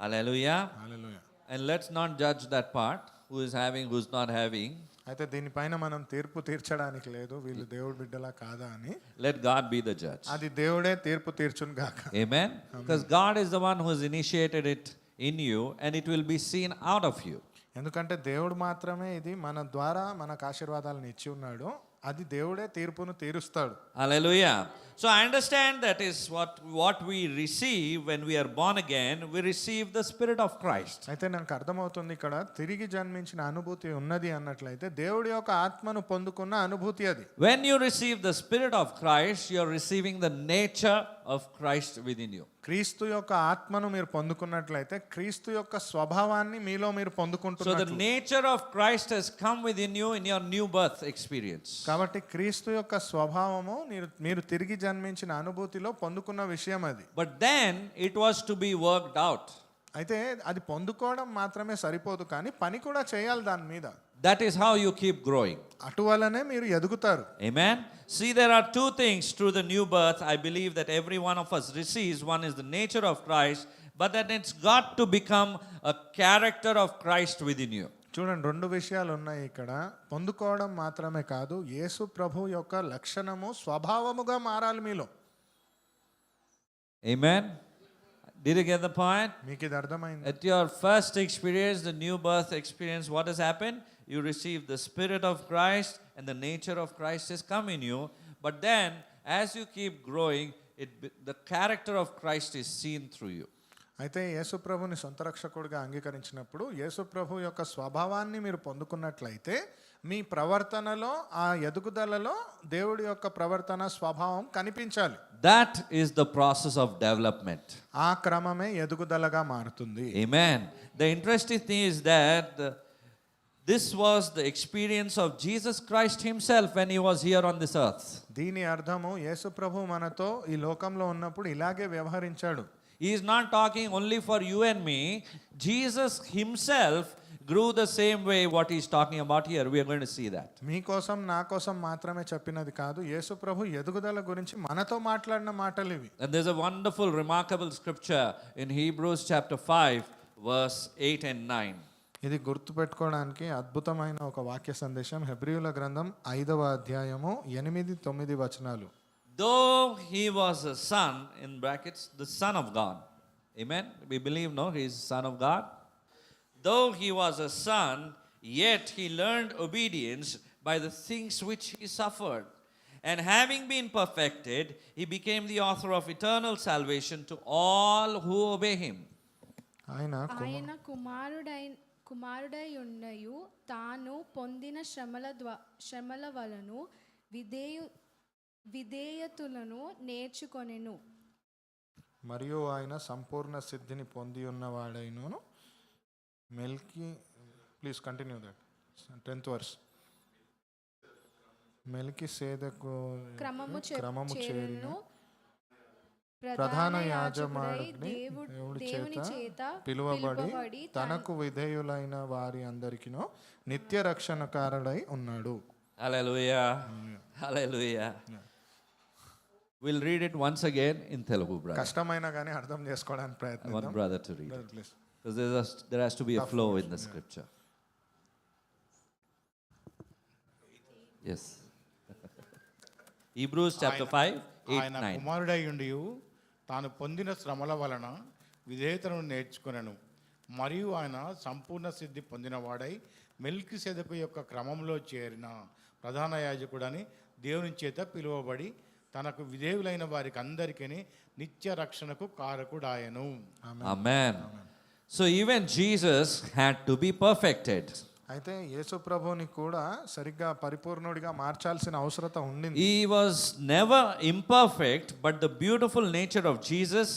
Hallelujah. Hallelujah. And let's not judge that part, who is having, who's not having. అయితే దీనిపైన మనం తీర్పు తీర్చడానికి లేదు, వీళ్ళు దేవుడి బిడ్డలా కాదా అని. Let God be the judge. అది దేవుడే తీర్పు తీర్చును గాక. Amen. Because God is the one who has initiated it in you, and it will be seen out of you. ఎందుకంటే దేవుడు మాత్రమే ఇది మన ద్వారా మనకు ఆశీర్వాదాలను ఇచ్చి ఉన్నాడు, అది దేవుడే తీర్పును తీరుస్తాడు. Hallelujah. So I understand that is what we receive when we are born again. We receive the Spirit of Christ. అయితే నాకు అర్థమవుతుంది, ఇక్కడ తిరిగి జన్మించిన అనుభూతి ఉన్నది అన్నట్లయితే దేవుడి యొక్క ఆత్మను పొందుకున్న అనుభూతి అది. When you receive the Spirit of Christ, you are receiving the nature of Christ within you. క్రీస్తు యొక్క ఆత్మను మీరు పొందుకున్నట్లయితే క్రీస్తు యొక్క స్వభావాన్ని మీలో మీరు So the పొందుకుంటున్నారు. nature of Christ has come within you in your new birth experience. కాబట్టి క్రీస్తు యొక్క స్వభావము మీరు తిరిగి జన్మించిన అనుభూతిలో పొందుకున్న విషయం అది. But then it was to be worked out. అయితే అది పొందుకోవడం మాత్రమే సరిపోదు, కానీ పని కూడా చేయాలి దాని మీద. That is how you keep growing. అటువలనే మీరు ఎదుగుతారు. Amen. See, there are two things through the new birth I believe that every one of us receives. One is the nature of Christ, but then it's got to become a character of Christ within you. చూడండి, రెండు విషయాలు ఉన్నాయి ఇక్కడ. పొందుకోవడం మాత్రమే కాదు, యేసు ప్రభు యొక్క లక్షణము స్వభావముగా మారాలి మీలో. Amen. Did you get the point? మీకు ఇది అర్థమైంది? At your first experience, the new birth experience, what has happened? You receive the Spirit of Christ and the nature of Christ has come in you. But then, as you keep growing, the character of Christ is seen through you. అయితే యేసు ప్రభుని సొంత రక్షకుడిగా అంగీకరించినప్పుడు యేసు ప్రభు యొక్క స్వభావాన్ని మీరు పొందుకున్నట్లయితే మీ ప్రవర్తనలో, ఆ ఎదుగుదలలో దేవుడి యొక్క ప్రవర్తన స్వభావం కనిపించాలి. That is the process of development. ఆ క్రమమే ఎదుగుదలగా మారుతుంది. Amen. The interesting thing is that this was the experience of Jesus Christ himself when he was here on this earth. దీని అర్థము, యేసు ప్రభు మనతో ఈ లోకంలో ఉన్నప్పుడు ఇలాగే వ్యవహరించాడు. He is not talking only for you and me. Jesus himself grew the same way what he is talking about here. We are going to see that. మీకోసం నా కోసం మాత్రమే చెప్పినది కాదు, యేసు ప్రభు ఎదుగుదల గురించి మనతో మాట్లాడిన మాటలు ఇవి. And there's a wonderful, remarkable scripture in Hebrews chapter 5, verse 8 and 9. ఇది గుర్తుపెట్టుకోవడానికి అద్భుతమైన ఒక వాక్య సందేశం. హెబ్రీయుల గ్రంథం 5వ అధ్యాయము 8-9 వచనాలు. Though he was a son, in brackets, the son of God. Amen. We believe, no, he is the son of God. Though he was a son, yet he learned obedience by the things which he suffered. And having been perfected, he became the author of eternal salvation to all who obey him. ఆయన కుమారుడై ఉన్నయు తాను పొందిన శ్రమల వలను విధేయతులను నేర్చుకొనెను. మరియు ఆయన సంపూర్ణ సిద్ధిని పొంది ఉన్నవాడైనను please continue that 10th verse. Melchizedek క్రమము చేరిన ప్రధాన యాజకుడై దేవుని చేత పిలువబడి తనకు విధేయులైన వారి అందరికినో నిత్య రక్షణకారుడై ఉన్నాడు. Hallelujah. Hallelujah. We'll read it once again in Telugu, brother. కష్టమైన కానీ అర్థం చేసుకోవడానికి I want ప్రయత్నిద్దాం. brother to read it. Please. Because there has to be a flow in the scripture. Yes. Hebrews chapter 5, 8, ఆయన 9. కుమారుడై ఉండి తాను పొందిన శ్రమల వలన విధేయతను నేర్చుకొనెను. మరియు ఆయన సంపూర్ణ సిద్ధి పొందినవాడై మెల్కీసెదెకు యొక్క క్రమంలో చేరిన ప్రధాన యాజకుడని దేవుని చేత పిలువబడి తనకు విధేయులైన వారికి అందరికీ నిత్య రక్షణకు కారకుడాయను. Amen. So even Jesus had to be perfected. అయితే యేసు ప్రభువుని కూడా సరిగ్గా పరిపూర్ణుడిగా మార్చాల్సిన అవసరత ఉండింది. He was never imperfect, but the beautiful nature of Jesus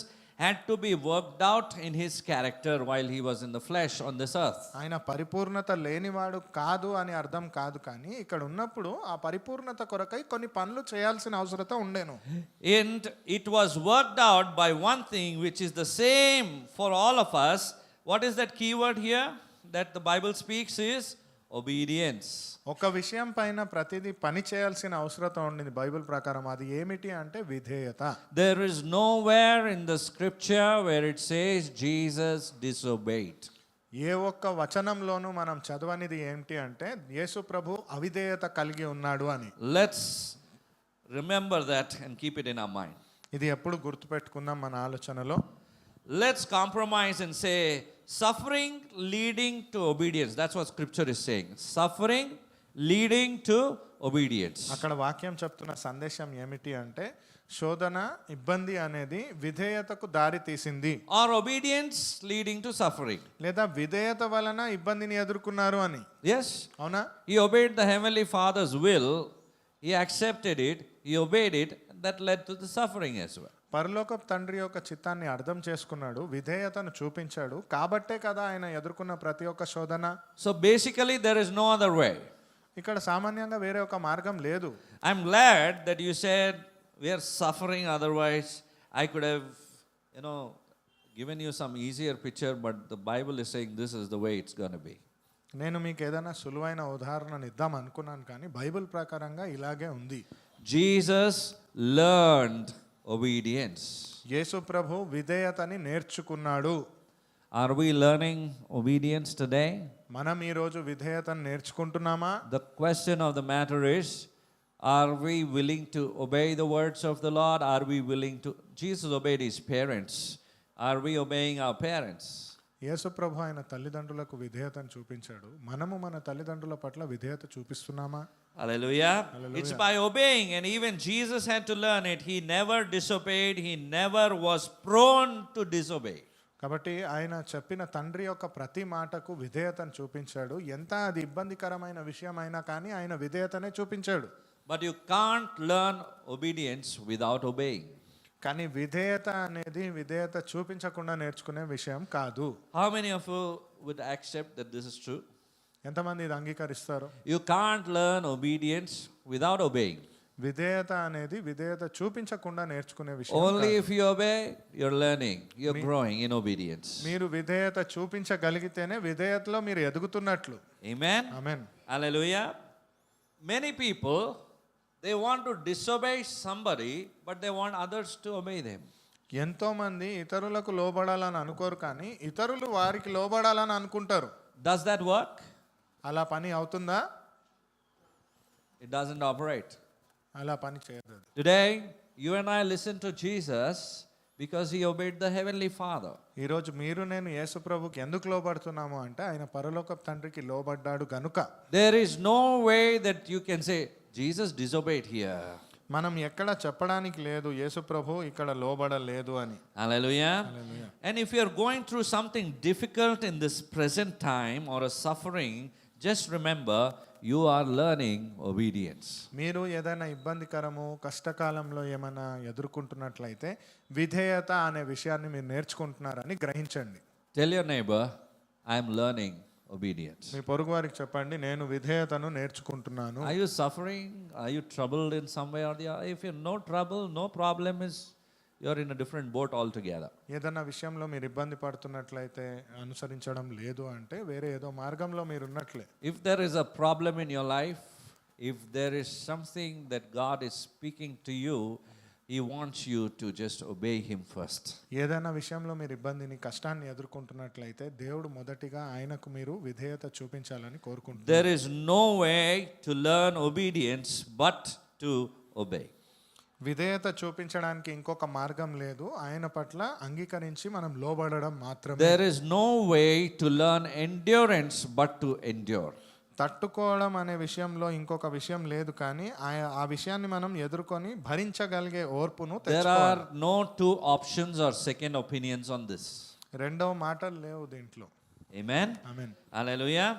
had to be worked out in his character while he was in the flesh on this earth. ఆయన పరిపూర్ణత లేనివాడు కాదు అని అర్థం కాదు, కానీ ఇక్కడ ఉన్నప్పుడు ఆ పరిపూర్ణత కొరకై కొన్ని పనులు చేయాల్సిన అవసరత ఉండేను. And it was worked out by one thing which is the same for all of us. What is that key word here that the Bible speaks is obedience. ఒక విషయం పైన ప్రతిదీ పని చేయాల్సిన అవసరత ఉండింది బైబిల్ ప్రకారం. అది ఏమిటి అంటే విధేయత. There is nowhere in the scripture where it says Jesus disobeyed. ఏ ఒక్క వచనంలోనూ మనం చదవనిది ఏంటి అంటే యేసు ప్రభు అవిధేయత కలిగి ఉన్నాడు అని. Let's remember that and keep it in our mind. ఇది ఎప్పుడు గుర్తుపెట్టుకుందాం మన ఆలోచనలో. Let's compromise and say suffering leading to obedience. That's what scripture is saying. Suffering leading to obedience. అక్కడ వాక్యం చెప్తున్న సందేశం ఏమిటి అంటే శోధన, ఇబ్బంది అనేది విధేయతకు దారి తీసింది, Or obedience leading to suffering. లేదా విధేయత వలన ఇబ్బందిని ఎదుర్కొన్నారు అని. Yes? అవునా? He obeyed the heavenly Father's will. He accepted it. He obeyed it. That led to the suffering as well. పరలోకపు తండ్రి యొక్క చిత్తాన్ని అర్థం చేసుకున్నాడు, విధేయతను చూపించాడు, కాబట్టే కదా ఆయన ఎదుర్కొన్న ప్రతి ఒక్క శోధన. So basically there is no other way. ఇక్కడ సామాన్యంగా వేరే ఒక మార్గం లేదు. I'm glad that you said we are suffering, otherwise I could have, given you some easier picture, but the Bible is saying this is the way it's going to be. నేను మీకు ఏదైనా సులువైన ఉదాహరణను ఇద్దాం అనుకున్నాను, కానీ బైబిల్ ప్రకారంగా ఇలాగే ఉంది. Jesus learned obedience. యేసు ప్రభు విధేయతని నేర్చుకున్నాడు. Are we learning obedience today? మనం ఈరోజు విధేయతను నేర్చుకుంటున్నామా? The question of the matter is, are we willing to obey the words of the Lord? Are we willing to? Jesus obeyed his parents. Are we obeying our parents? యేసు ప్రభు ఆయన తల్లిదండ్రులకు విధేయతను చూపించాడు. మనము మన తల్లిదండ్రుల పట్ల విధేయత చూపిస్తున్నామా? Hallelujah. It's by obeying, and even Jesus had to learn it. He never disobeyed. He never was prone to disobey. కాబట్టి ఆయన చెప్పిన తండ్రి యొక్క ప్రతి మాటకు విధేయతను చూపించాడు. ఎంత అది ఇబ్బందికరమైన విషయం అయినా కానీ ఆయన విధేయతనే చూపించాడు. But you can't learn obedience without obeying. కానీ విధేయత అనేది విధేయత చూపించకుండా నేర్చుకునే విషయం కాదు. How many of you would accept that this is true? ఎంతమంది ఇది అంగీకరిస్తారు? You can't learn obedience without obeying. విధేయత అనేది విధేయత చూపించకుండా నేర్చుకునే విషయం Only కాదు. if you obey, you're learning, you're growing in obedience. మీరు విధేయత చూపించగలిగితేనే విధేయతలో మీరు ఎదుగుతున్నట్లు. Amen? Amen. Hallelujah. Many people, they want to disobey somebody, but they want others to obey them. ఎంతో మంది ఇతరులకు లోబడాలని అనుకోరు, కానీ ఇతరులు వారికి లోబడాలని అనుకుంటారు. Does that work? అలా పని అవుతుందా? It doesn't operate. అలా పని చేయదు. Today, you and I listen to Jesus because he obeyed the heavenly Father. ఈరోజు మీరు నేను యేసు ప్రభుకి ఎందుకు లోబడుతున్నాము అంటే ఆయన పరలోకపు తండ్రికి లోబడ్డాడు గనుక. There is no way that you can say, Jesus disobeyed here. మనం ఎక్కడ చెప్పడానికి లేదు యేసు ప్రభు ఇక్కడ లోబడలేదు అని. Hallelujah. And if you are going through something difficult in this present time or a suffering, just remember you are learning obedience. మీరు ఏదైనా ఇబ్బందికరము కష్టకాలంలో ఏమైనా ఎదుర్కొంటున్నట్లయితే విధేయత అనే విషయాన్ని మీరు నేర్చుకుంటున్నారని గ్రహించండి. Tell your neighbor, I am learning obedience. మీ పొరుగు వారికి చెప్పండి, నేను విధేయతను నేర్చుకుంటున్నాను. Are you suffering? Are you troubled in some way or the other? If you're no trouble, no problem, is you're in a different boat altogether. ఏదైనా విషయంలో మీరు ఇబ్బంది పడుతున్నట్లయితే అనుసరించడం లేదు అంటే వేరే ఏదో మార్గంలో మీరు ఉన్నట్లే. If there is a problem in your life, if there is something that God is speaking to you, He wants you to just obey Him first. ఏదైనా విషయంలో మీరు ఇబ్బందిని కష్టాన్ని ఎదుర్కొంటున్నట్లయితే దేవుడు మొదటిగా ఆయనకు మీరు విధేయత చూపించాలని కోరుకుంటున్నారు. There is no way to learn obedience but to obey. విధేయత చూపించడానికి ఇంకొక మార్గం లేదు, ఆయన పట్ల అంగీకరించి మనం లోబడడం మాత్రమే. There is no way to learn endurance but to endure. తట్టుకోవడం అనే విషయంలో ఇంకొక విషయం లేదు, కానీ ఆ విషయాన్ని మనం ఎదుర్కొని భరించగలిగే ఓర్పును There తెచ్చుకోవాలి. are no two options or second opinions on this. రెండవ మాటలు లేవు దీంట్లో. Amen. Amen. Hallelujah.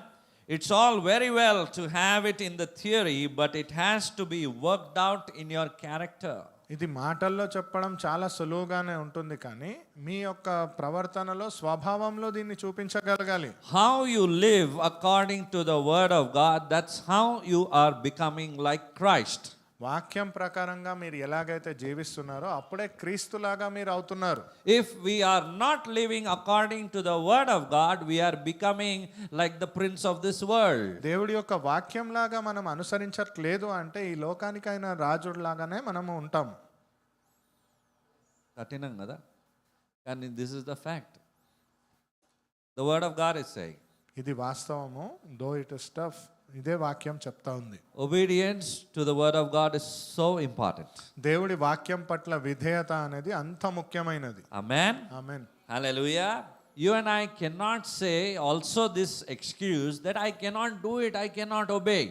It's all very well to have it in the theory, but it has to be worked out in your character. ఇది మాటల్లో చెప్పడం చాలా సులువుగానే ఉంటుంది, కానీ మీ యొక్క ప్రవర్తనలో స్వభావంలో దీన్ని చూపించగలగాలి. How you live according to the word of God, that's how you are becoming like Christ. వాక్యం ప్రకారంగా మీరు ఎలాగైతే జీవిస్తున్నారో అప్పుడే క్రీస్తులాగా మీరు అవుతున్నారు. If we are not living according to the word of God, we are becoming like the prince of this world. దేవుడి యొక్క వాక్యం లాగా మనం అనుసరించట్లేదు అంటే ఈ లోకానికైన రాజులాగానే మనము ఉంటాం. కఠినం కదా, కానీ this is the fact. The word of God is saying. ఇది వాస్తవము, దో ఇట్ ఇస్ టఫ్, ఇదే వాక్యం చెప్తా ఉంది. Obedience to the word of God is so important. దేవుడి వాక్యం పట్ల విధేయత అనేది అంత ముఖ్యమైనది. Amen. Amen. Hallelujah. You and I cannot say also this excuse that I cannot do it, I cannot obey.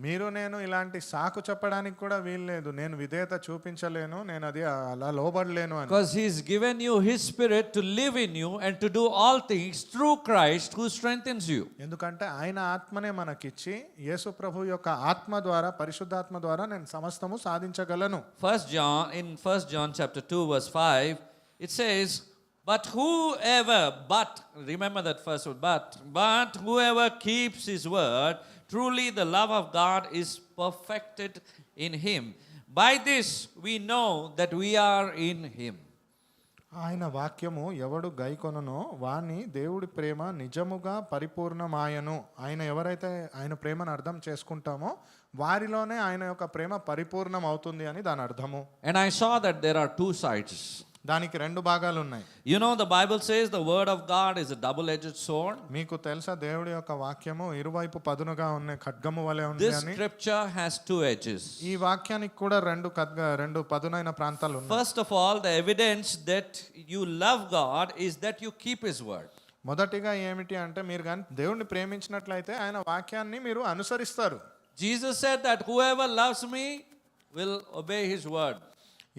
మీరు నేను ఇలాంటి సాకు చెప్పడానికి కూడా వీల్లేదు, నేను విధేయత చూపించలేను, నేను అది అలా లోబడలేను అని. Because He's given you His Spirit to live in you and to do all things through Christ who strengthens you. ఎందుకంటే ఆయన ఆత్మనే మనకిచ్చి యేసు ప్రభు యొక్క ఆత్మ ద్వారా, పరిశుద్ధాత్మ ద్వారా నేను సమస్తము సాధించగలను. In 1 John chapter 2 verse 5, it says, remember that first word, but whoever keeps His word, truly the love of God is perfected in him. By this we know that we are in him. ఆయన వాక్యము ఎవడు గైకొనునో వాని దేవుడి ప్రేమ నిజముగా పరిపూర్ణమాయను. ఆయన ఎవరైతే ఆయన ప్రేమను అర్థం చేసుకుంటామో వారిలోనే ఆయన యొక్క ప్రేమ పరిపూర్ణం అవుతుంది అని దాని అర్థము. And I saw that there are two sides. దానికి రెండు భాగాలు ఉన్నాయి. You know, the Bible says the word of God is a double-edged sword. మీకు తెలుసా దేవుడి యొక్క వాక్యము ఇరువైపు పదునుగా ఉన్న ఖడ్గము వలె ఉంది This అని. scripture has two edges. ఈ వాక్యానికి కూడా రెండు పదునైన ప్రాంతాలు ఉన్నాయి. First of all, the evidence that you love God is that you keep his word. మొదటిగా ఏమిటి అంటే మీరు కానీ దేవుడిని ప్రేమించినట్లయితే ఆయన వాక్యాన్ని మీరు అనుసరిస్తారు. Jesus said that whoever loves me will obey his word.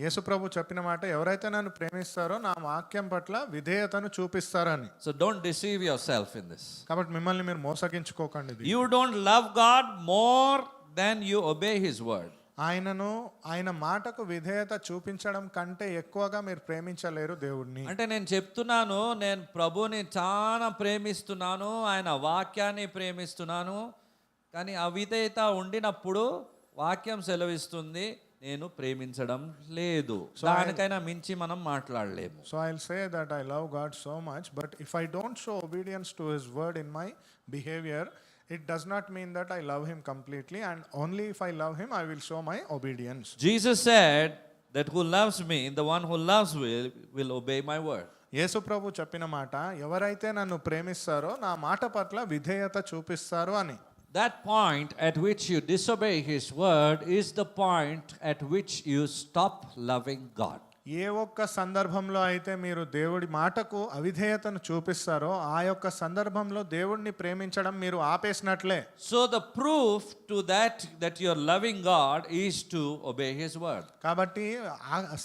యేసు ప్రభు చెప్పిన మాట, ఎవరైతే నన్ను ప్రేమిస్తారో నా వాక్యం పట్ల విధేయతను చూపిస్తారని. So don't deceive yourself in this. కాబట్టి మిమ్మల్ని మీరు మోసగించుకోకండి. You don't love God more than you obey his word. ఆయన మాటకు విధేయత చూపించడం కంటే ఎక్కువగా మీరు ప్రేమించలేరు దేవుడిని. అంటే నేను చెప్తున్నాను, నేను ప్రభుని చాలా ప్రేమిస్తున్నాను, ఆయన వాక్యాన్ని ప్రేమిస్తున్నాను, కానీ అవిధేయత ఉండినప్పుడు వాక్యం సెలవిస్తుంది నేను ప్రేమించడం లేదు. దానికైనా మించి మనం మాట్లాడలేము. So I'll say that I love God so much, but if I don't show obedience to his word in my behavior, it does not mean that I love him completely, and only if I love him I will show my obedience. Jesus said that who loves me, the one who loves will obey my word. యేసు ప్రభు చెప్పిన మాట, ఎవరైతే నన్ను ప్రేమిస్తారో నా మాట పట్ల విధేయత చూపిస్తారు అని. That point at which you disobey his word is the point at which you stop loving God. ఏ ఒక్క సందర్భంలో అయితే మీరు దేవుడి మాటకు అవిధేయతను చూపిస్తారో ఆ యొక్క సందర్భంలో దేవుడిని ప్రేమించడం మీరు ఆపేసినట్లే. So the proof to that you are loving God is to obey his word. కాబట్టి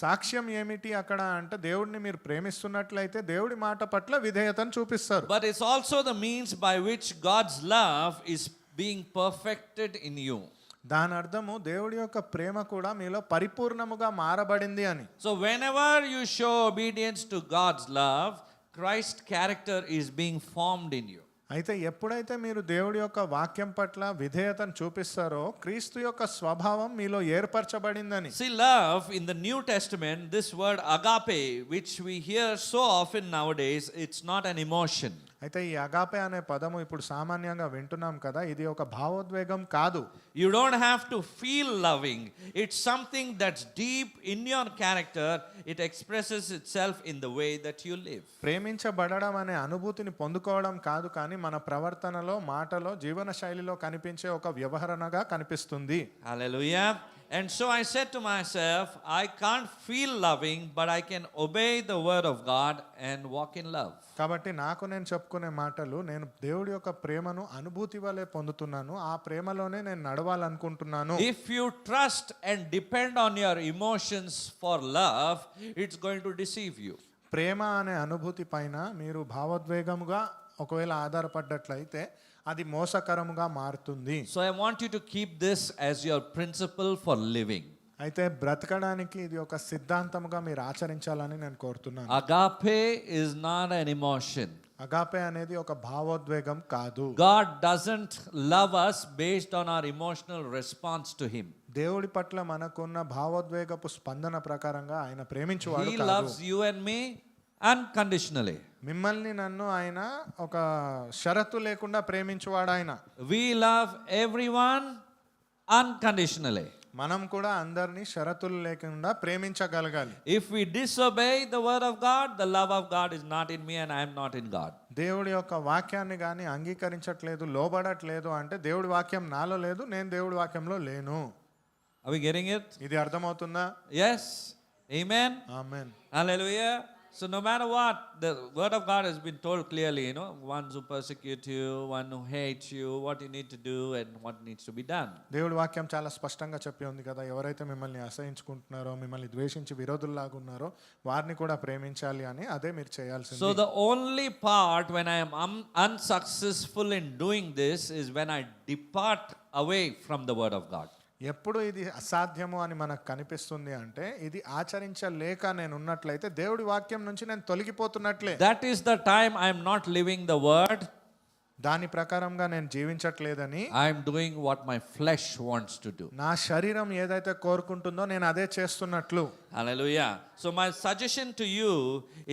సాక్ష్యం ఏమిటి అక్కడ అంటే దేవుడిని మీరు ప్రేమిస్తున్నట్లయితే దేవుడి మాట పట్ల విధేయతను చూపిస్తారు. But it's also the means by which God's love is being perfected in you. దాని అర్థము దేవుడి యొక్క ప్రేమ కూడా మీలో పరిపూర్ణముగా మారబడింది అని. So whenever you show obedience to God's love, Christ's character is being formed in you. అయితే ఎప్పుడైతే మీరు దేవుడి యొక్క వాక్యం పట్ల విధేయతను చూపిస్తారో క్రీస్తు యొక్క స్వభావం మీలో ఏర్పరచబడిందని. See, love in the New Testament, this word agape, which we hear so often nowadays, it's not an emotion. అయితే ఈ అగాపే అనే పదము ఇప్పుడు సామాన్యంగా వింటున్నాం కదా, ఇది ఒక భావోద్వేగం కాదు. You don't have to feel loving. It's something that's deep in your character. It expresses itself in the way that you live. ప్రేమించబడడం అనే అనుభూతిని పొందుకోవడం కాదు, కానీ మన ప్రవర్తనలో, మాటలో, జీవన శైలిలో కనిపించే ఒక వ్యవహరణగా కనిపిస్తుంది. Hallelujah. And so I said to myself, I can't feel loving, but I can obey the word of God and walk in love. కాబట్టి నాకు నేను చెప్పుకునే మాటలు, నేను దేవుడి యొక్క ప్రేమను అనుభూతి వలె పొందుతున్నాను, ఆ ప్రేమలోనే నేను నడవాలనుకుంటున్నాను. If you trust and depend on your emotions for love, it's going to deceive you. ప్రేమ అనే అనుభూతి పైన మీరు భావోద్వేగముగా ఒకవేళ ఆధారపడ్డట్లయితే అది మోసకరముగా మారుతుంది. So I want you to keep this as your principle for living. అయితే బ్రతకడానికి ఇది ఒక సిద్ధాంతముగా మీరు ఆచరించాలని నేను కోరుతున్నాను. Agape is not an emotion. Agape అనేది ఒక భావోద్వేగం కాదు. God doesn't love us based on our emotional response to him. దేవుడి పట్ల మనకున్న భావోద్వేగపు స్పందన ప్రకారంగా ఆయన ప్రేమించువాడు He కాదు. loves you and me unconditionally. మిమ్మల్ని నన్ను ఆయన ఒక షరతు లేకుండా ప్రేమించువాడు ఆయన. We love everyone unconditionally. మనం కూడా అందరినీ షరతులు లేకుండా ప్రేమించగలగాలి. If we disobey the word of God, the love of God is not in me and I am not in God. దేవుడి యొక్క వాక్యాన్ని కానీ అంగీకరించట్లేదు, లోబడట్లేదు అంటే దేవుడి వాక్యం నాలో లేదు, నేను దేవుడి వాక్యంలో లేను. Are we getting it? ఇది అర్థమవుతుందా? Yes. Amen. Amen. Hallelujah. So no matter what, the word of God has been told clearly, ones who persecute you, one who hates you, what you need to do and what needs to be done. దేవుడి వాక్యం చాలా స్పష్టంగా చెప్పి ఉంది కదా, ఎవరైతే మిమ్మల్ని అసహించుకుంటున్నారో, మిమ్మల్ని ద్వేషించి విరోధుల్లాగా ఉన్నారో వారిని కూడా ప్రేమించాలి అని, అదే మీరు చేయాల్సింది. So the only part when I am unsuccessful in doing this is when I depart away from the word of God. ఎప్పుడు ఇది అసాధ్యము అని మనకు కనిపిస్తుంది అంటే, ఇది ఆచరించలేక నేను ఉన్నట్లయితే దేవుడి వాక్యం నుంచి నేను తొలగిపోతున్నట్లే. That is the time I am not living the word. దాని ప్రకారంగా నేను జీవించట్లేదని, I am doing what my flesh wants to do. నా శరీరం ఏదైతే కోరుకుంటుందో నేను అదే చేస్తున్నట్లు. Hallelujah. So my suggestion to you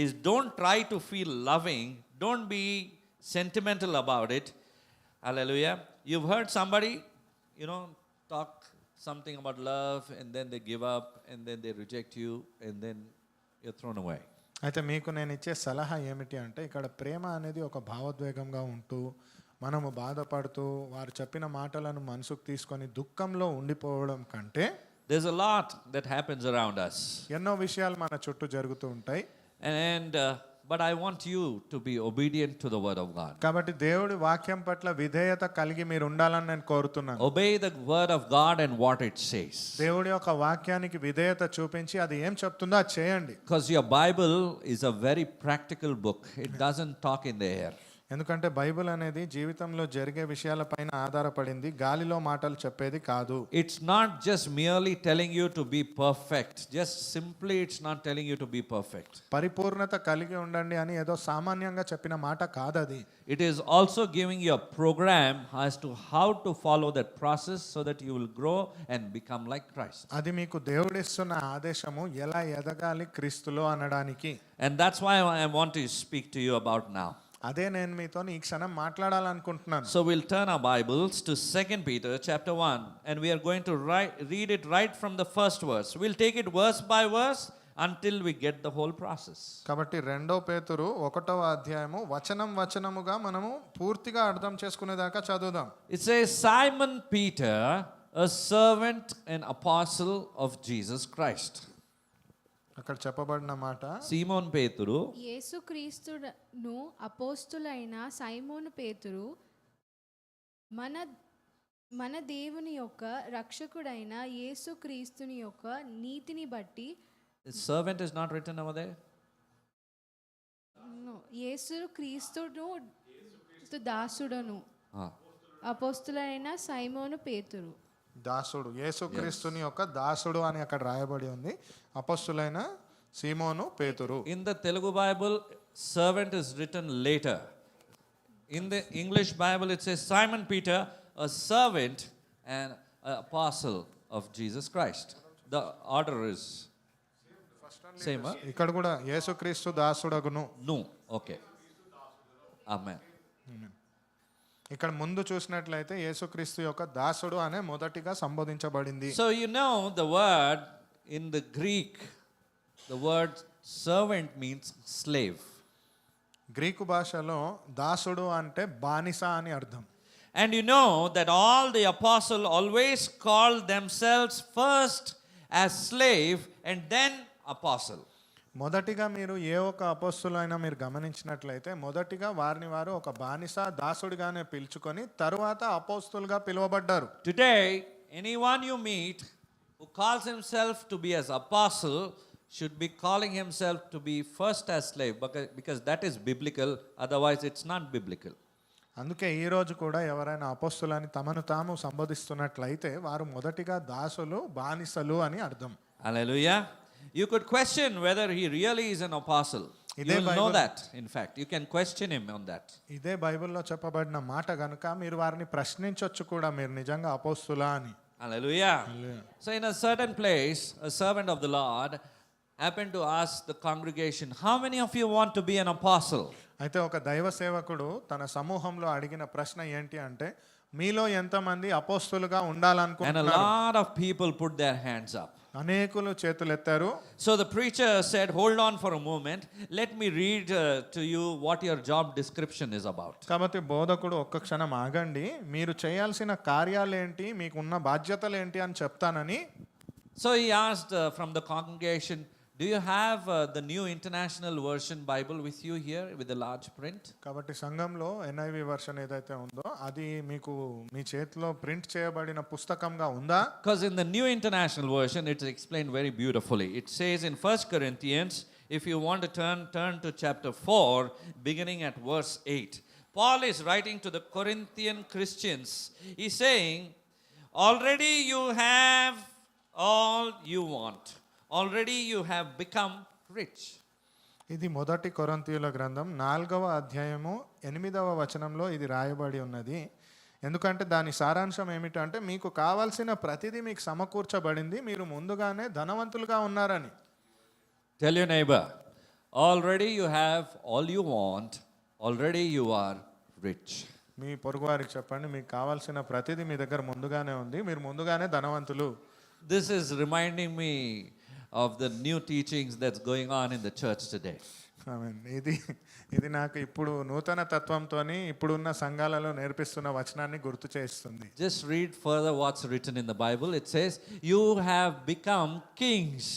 is don't try to feel loving. Don't be sentimental about it. Hallelujah. You've heard somebody, talk something about love and then they give up and then they reject you and then you're thrown away. అయితే మీకు నేను ఇచ్చే సలహా ఏమిటి అంటే, ఇక్కడ ప్రేమ అనేది ఒక భావోద్వేగంగా ఉంటూ మనము బాధపడుతూ వారు చెప్పిన మాటలను మనసుకు తీసుకొని దుఃఖంలో ఉండిపోవడం కంటే, There's a lot that happens around us. ఎన్నో విషయాలు మన చుట్టూ జరుగుతూ ఉంటాయి. But I want you to be obedient to the word of God. కాబట్టి దేవుడి వాక్యం పట్ల విధేయత కలిగి మీరు ఉండాలని నేను కోరుతున్నాను. Obey the word of God and what it says. దేవుడి యొక్క వాక్యానికి విధేయత చూపించి అది ఏం చెప్తుందో అది చేయండి. Because your Bible is a very practical book. It doesn't talk in the air. ఎందుకంటే బైబిల్ అనేది జీవితంలో జరిగే విషయాలపైన ఆధారపడింది, గాలిలో మాటలు చెప్పేది కాదు. It's not just merely telling you to be perfect. Just simply it's not telling you to be perfect. పరిపూర్ణత కలిగి ఉండండి అని ఏదో సామాన్యంగా చెప్పిన మాట కాదది. It is also giving you a program as to how to follow that process so that you will grow and become like Christ. అది మీకు దేవుడిస్తున్న ఆదేశము, ఎలా ఎదగాలి క్రీస్తులో అనడానికి. And that's why I want to speak to you about now. అదే నేను మీతో ఈ క్షణం మాట్లాడాలనుకుంటున్నాను. So we'll turn our Bibles to 2 Peter chapter 1 and we are going to read it right from the first verse. We'll take it verse by verse until we get the whole process. కాబట్టి 2 పేతురు 1వ అధ్యాయము వచనముగా మనము పూర్తిగా అర్థం చేసుకునేదాకా చదువుదాం. It says, Simon Peter, a servant and apostle of Jesus Christ. అక్కడ చెప్పబడిన మాట, సీమోన్ పేతురు, యేసుక్రీస్తును అపోస్తులైన సైమోను పేతురు, మన దేవుని యొక్క రక్షకుడైన యేసుక్రీస్తుని యొక్క నీతిని బట్టి. servant is not written over there. యేసుక్రీస్తును దాసుడును అపోస్తులైన సైమోను పేతురు. దాసుడు, యేసుక్రీస్తుని యొక్క దాసుడు అని అక్కడ రాయబడి ఉంది. అపొస్తలుడైన సీమోను పేతురు. In the Telugu Bible, servant is written later. In the English Bible, it says Simon Peter, a servant and an apostle of Jesus Christ. The order is same. ఇక్కడ కూడా యేసుక్రీస్తు దాసుడగును. No. Okay. Amen. ఇక్కడ ముందు చూసినట్లయితే యేసుక్రీస్తు యొక్క దాసుడు అనే మొదటిగా సంబోధించబడింది. So the word in the Greek, the word servant means slave. Greek భాషలో దాసుడు అంటే బానిస అని అర్థం. And you know that all the apostle always called themselves first as slave and then apostle. మొదటిగా మీరు ఏ ఒక్క అపోస్తులైనా మీరు గమనించినట్లయితే మొదటిగా వారిని వారు ఒక బానిస దాసుడిగానే పిలుచుకొని తరువాత అపోస్తులుగా పిలువబడ్డారు. Today, anyone you meet who calls himself to be as apostle should be calling himself to be first as slave because that is biblical, otherwise it's not biblical. అందుకే ఈ రోజు కూడా ఎవరైనా అపోస్తులని తమను తాము సంబోధిస్తున్నట్లయితే వారు మొదటిగా దాసులు బానిసలు అని అర్థం. Hallelujah. You could question whether he really is an apostle. You will know that, in fact. You can question him on that. ఇదే బైబిల్లో చెప్పబడిన మాట గనుక మీరు వారిని ప్రశ్నించొచ్చు కూడా, మీరు నిజంగా అపోస్తులా అని. Hallelujah. So in a certain place, a servant of the Lord happened to ask the congregation, how many of you want to be an apostle? అయితే ఒక దైవ సేవకుడు తన సమూహంలో అడిగిన ప్రశ్న ఏంటి అంటే, మీలో ఎంతమంది అపోస్తులుగా And a ఉండాలనుకుంటున్నారు? lot of people put their hands up. అనేకులు చేతులెత్తారు. So the preacher said, hold on for a moment. Let me read to you what your job description is about. కాబట్టి బోధకుడు ఒక్క క్షణం ఆగండి, మీరు చేయాల్సిన కార్యాలేంటి, మీకున్న బాధ్యతలు ఏంటి అని చెప్తానని. So he asked from the congregation, do you have the New International Version Bible with you here with the large print? కాబట్టి సంఘంలో NIV వర్షన్ ఏదైతే ఉందో అది మీకు మీ చేతిలో ప్రింట్ చేయబడిన పుస్తకంగా ఉందా? Because in the New International Version it's explained very beautifully. It says in 1 Corinthians, if you want to turn to chapter 4, beginning at verse 8. Paul is writing to the Corinthian Christians. He's saying, already you have all you want. Already you have become rich. ఇది మొదటి కొరింథీయుల గ్రంథం 4వ అధ్యాయము 8వ వచనంలో ఇది రాయబడి ఉన్నది. ఎందుకంటే దాని సారాంశం ఏమిటంటే మీకు కావాల్సిన ప్రతిదీ మీకు సమకూర్చబడింది, మీరు ముందుగానే ధనవంతులుగా ఉన్నారని. Tell your neighbor, already you have all you want, already you are rich. మీ పొరుగువారికి చెప్పండి, మీకు కావాల్సిన ప్రతిదీ మీ దగ్గర ముందుగానే ఉంది, మీరు ముందుగానే ధనవంతులు. This is reminding me of the new teachings that's going on in the church today. ఆమేన్. ఇది నాకు ఇప్పుడు నూతన తత్వంతోని ఇప్పుడున్న సంఘాలలో నేర్పిస్తున్న వచనాన్ని గుర్తు చేస్తుంది. Just read further what's written in the Bible. It says, you have become kings.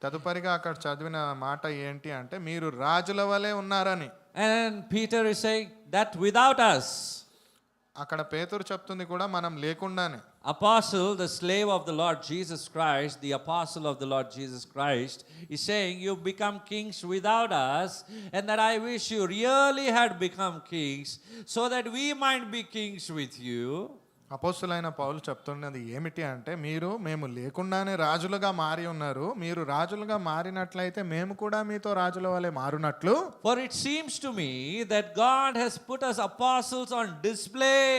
తదుపరిగా అక్కడ చదివిన మాట ఏంటి అంటే, మీరు రాజుల వలె ఉన్నారని. And Peter is saying that without us. అక్కడ పేతురు చెప్తుంది కూడా మనం లేకుండానే. Apostle, the slave of the Lord Jesus Christ, the apostle of the Lord Jesus Christ, is saying, you become kings without us, and that I wish you really had become kings, so that we might be kings with you. అపోస్తులైన పౌలు చెప్తున్నది ఏమిటి అంటే, మేము లేకుండానే రాజులుగా మారి ఉన్నారు, మీరు రాజులుగా మారినట్లయితే మేము కూడా మీతో రాజుల వలె మారునట్లు. For it seems to me that God has put us apostles on display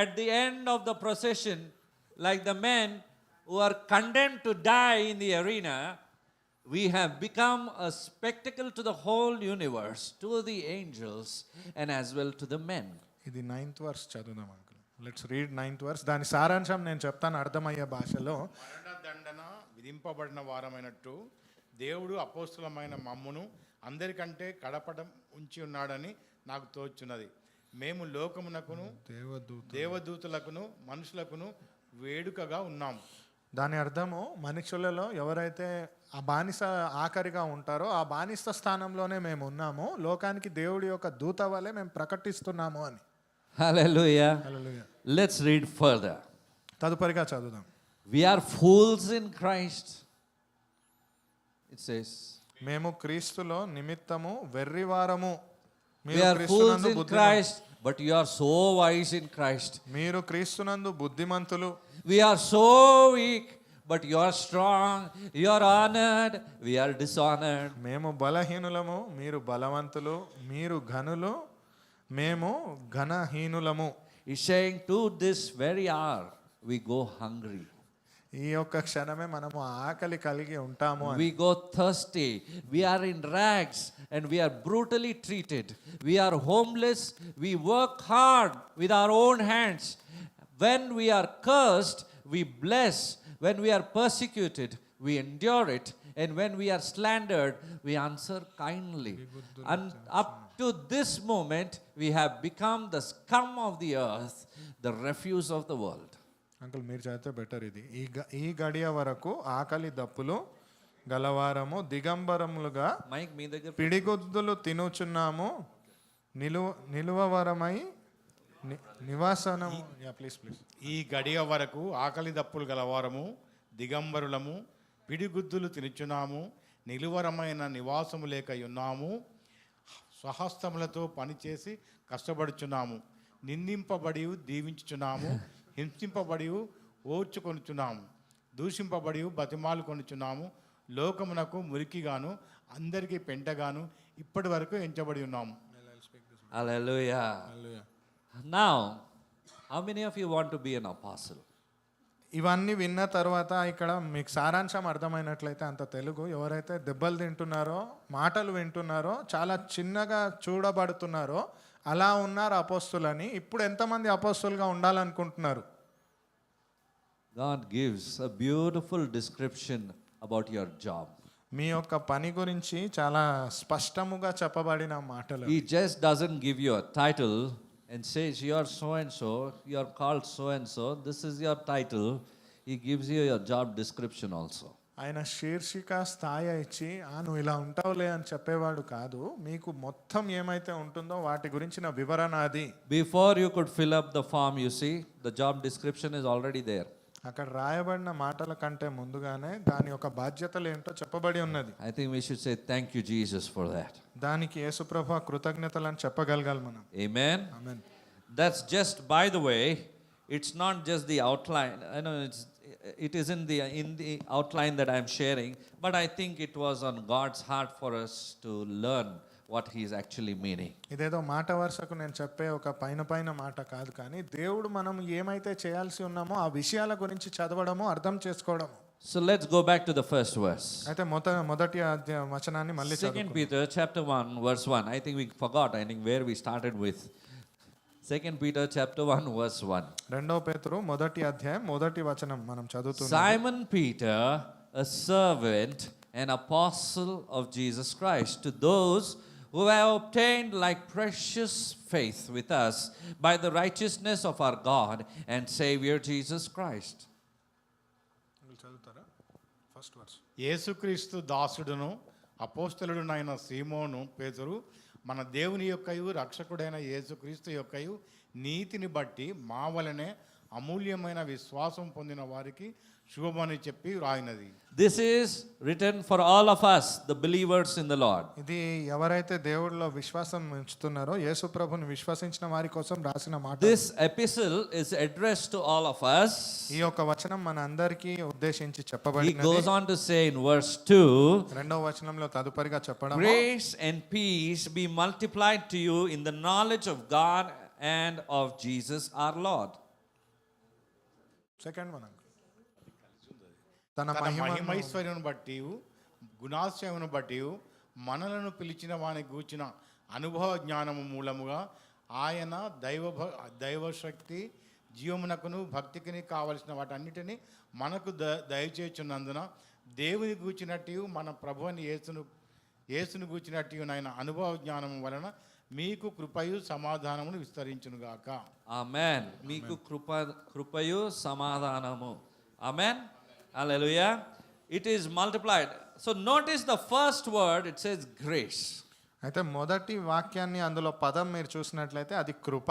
at the end of the procession, like the men who are condemned to die in the arena. We have become a spectacle to the whole universe, to the angels, and as well to the men. ఇది 9th verse చదువుదాం uncle. Let's read 9th verse. దాని సారాంశం నేను చెప్తాను అర్థమయ్యే భాషలో. మరణదండన విధింపబడిన వారమైనట్టు దేవుడు అపోస్తులమైన మమ్మును అందరికంటే కడపడం ఉంచి ఉన్నాడని నాకు తోచున్నది. మేము లోకమునకును దేవదూతలకును మనుషులకును వేడుకగా ఉన్నాం. దాని అర్థము, మనుషులలో ఎవరైతే ఆ బానిస ఆఖరిగా ఉంటారో ఆ బానిస స్థానంలోనే మేము ఉన్నాము, లోకానికి దేవుడి యొక్క దూత వలె మేము ప్రకటిస్తున్నాము అని. Hallelujah. Hallelujah. Let's read further. తదుపరిగా చదువుదాం. We are fools in Christ. It says, మేము క్రీస్తులో నిమిత్తము వెర్రివారము. we are fools in Christ, but you are so wise in Christ. మీరు క్రీస్తునందు బుద్ధిమంతులు. We are so weak, but you are strong. You are honored, we are dishonored. మేము బలహీనులము, మీరు బలవంతులు. మీరు ఘనులు, మేము ఘనహీనులము. He's saying, to this very hour we go hungry. ఈ యొక్క క్షణమే మనము ఆకలి కలిగి ఉంటాము అని. We go thirsty. We are in rags and we are brutally treated. We are homeless. We work hard with our own hands. When we are cursed, we bless. When we are persecuted, we endure it. And when we are slandered, we answer kindly. And up to this moment, we have become the scum of the earth, the refuse of the world. Uncle మీరు చదివితే better ఇది. ఈ గడియ వరకు ఆకలి దప్పులు గలవారము దిగంబరములుగా Mike, మీ దగ్గర పిడిగుద్దులు తినుచున్నాము నిలువవరమై నివాసనము. Please please. ఈ గడియ వరకు ఆకలి దప్పులు గలవారము దిగంబరులము పిడిగుద్దులు తినుచున్నాము నిలువరమైన నివాసము లేక ఉన్నాము స్వహస్తములతో పనిచేసి కష్టపడుచున్నాము నిందింపబడి దీవించుచున్నాము హింసింపబడి ఓర్చుకొనుచున్నాము దూషింపబడి బతిమాలు కొనుచున్నాము లోకమునకు మురికిగాను అందరికీ పెంటగాను ఇప్పటి వరకు ఎంచబడి ఉన్నాము. Hallelujah. Now, how many of you want to be an apostle? ఇవన్నీ విన్న తర్వాత ఇక్కడ మీకు సారాంశం అర్థమైనట్లయితే అంత తెలుగు, ఎవరైతే దెబ్బలు తింటున్నారో మాటలు వింటున్నారో చాలా చిన్నగా చూడబడుతున్నారో అలా ఉన్నారు అపోస్తులని. ఇప్పుడు ఎంతమంది అపోస్తులుగా ఉండాలనుకుంటున్నారు? God gives a beautiful description about your job. మీ యొక్క పని గురించి చాలా స్పష్టముగా చెప్పబడిన మాటలు. He just doesn't give you a title and says you are so and so, you are called so and so, this is your title. He gives you your job description also. ఆయన శీర్షిక స్థాయి ఇచ్చి నువ్వు ఇలా ఉంటావులే అని చెప్పేవాడు కాదు. మీకు మొత్తం ఏమైతే ఉంటుందో వాటి గురించిన వివరణ అది. Before you could fill up the form, you see, the job description is already there. అక్కడ రాయబడిన మాటల కంటే ముందుగానే దాని యొక్క బాధ్యతలు ఏంటో చెప్పబడి ఉన్నది. I think we should say thank you Jesus for that. దానికి యేసుప్రభు కృతజ్ఞతలను చెప్పగలగాలి మనం. Amen. Amen. That's just, by the way, it's not just the outline. I know it is in the outline that I'm sharing, but I think it was on God's heart for us to learn what he is actually meaning. ఇదేదో మాట వరుసకు నేను చెప్పే ఒక పైన మాట కాదు, కానీ దేవుడు మనం ఏమైతే చేయాల్సి ఉన్నామో ఆ విషయాల గురించి చదవడము అర్థం చేసుకోవడము. So let's go back to the first verse. అయితే మొదటి వచనాన్ని మళ్ళీ 2 Peter chapter 1 verse 1. I think we forgot, I think, where we started with. 2 Peter chapter 1 verse 1. రెండో పేతురు మొదటి అధ్యాయం మొదటి వచనం మనం చదువుతున్నాం. Simon Peter, a servant and apostle of Jesus Christ, to those who have obtained like precious faith with us by the righteousness of our God and Savior Jesus Christ. First verse. యేసుక్రీస్తు దాసుడును అపోస్తలుడునైన సీమోను పేతురు మన దేవుని యొక్కయు రక్షకుడైన యేసుక్రీస్తు యొక్కయు నీతిని బట్టి మా వలనే అమూల్యమైన విశ్వాసం పొందిన వారికి శుభమని చెప్పి రాయినది. This is written for all of us, the believers in the Lord. ఇది ఎవరైతే దేవుడిలో విశ్వాసం ఉంచుతున్నారో యేసు ప్రభుని విశ్వసించిన వారి కోసం రాసిన మాట. This epistle is addressed to all of us. ఈ యొక్క వచనం మన అందరికీ ఉద్దేశించి He చెప్పబడినది. goes on to say in verse 2, రెండవ వచనంలో తదుపరిగా చెప్పడం, grace and peace be multiplied to you in the knowledge of God and of Jesus our Lord. Second one, తన తన మహిమ మహిమైశ్వర్యను బట్టి గుణాశ్రయమును బట్టి మనలను పిలిచిన వాని గూర్చిన అనుభవ జ్ఞానము మూలముగా ఆయన దైవశక్తి జీవమునకును భక్తికిని కావలసిన వాటన్నిటిని మనకు దయచేస్తున్నందున దేవుని గూర్చినట్టు మన ప్రభువుని యేసును గూర్చినట్టు నాయన అనుభవ జ్ఞానము వలన మీకు కృపయు సమాధానమును విస్తరించునుగాక. Amen. మీకు కృపయు సమాధానము. Amen. Hallelujah. It is multiplied. So notice the first word, it says grace. అయితే మొదటి వాక్యాన్ని అందులో పదం మీరు చూసినట్లయితే అది కృప.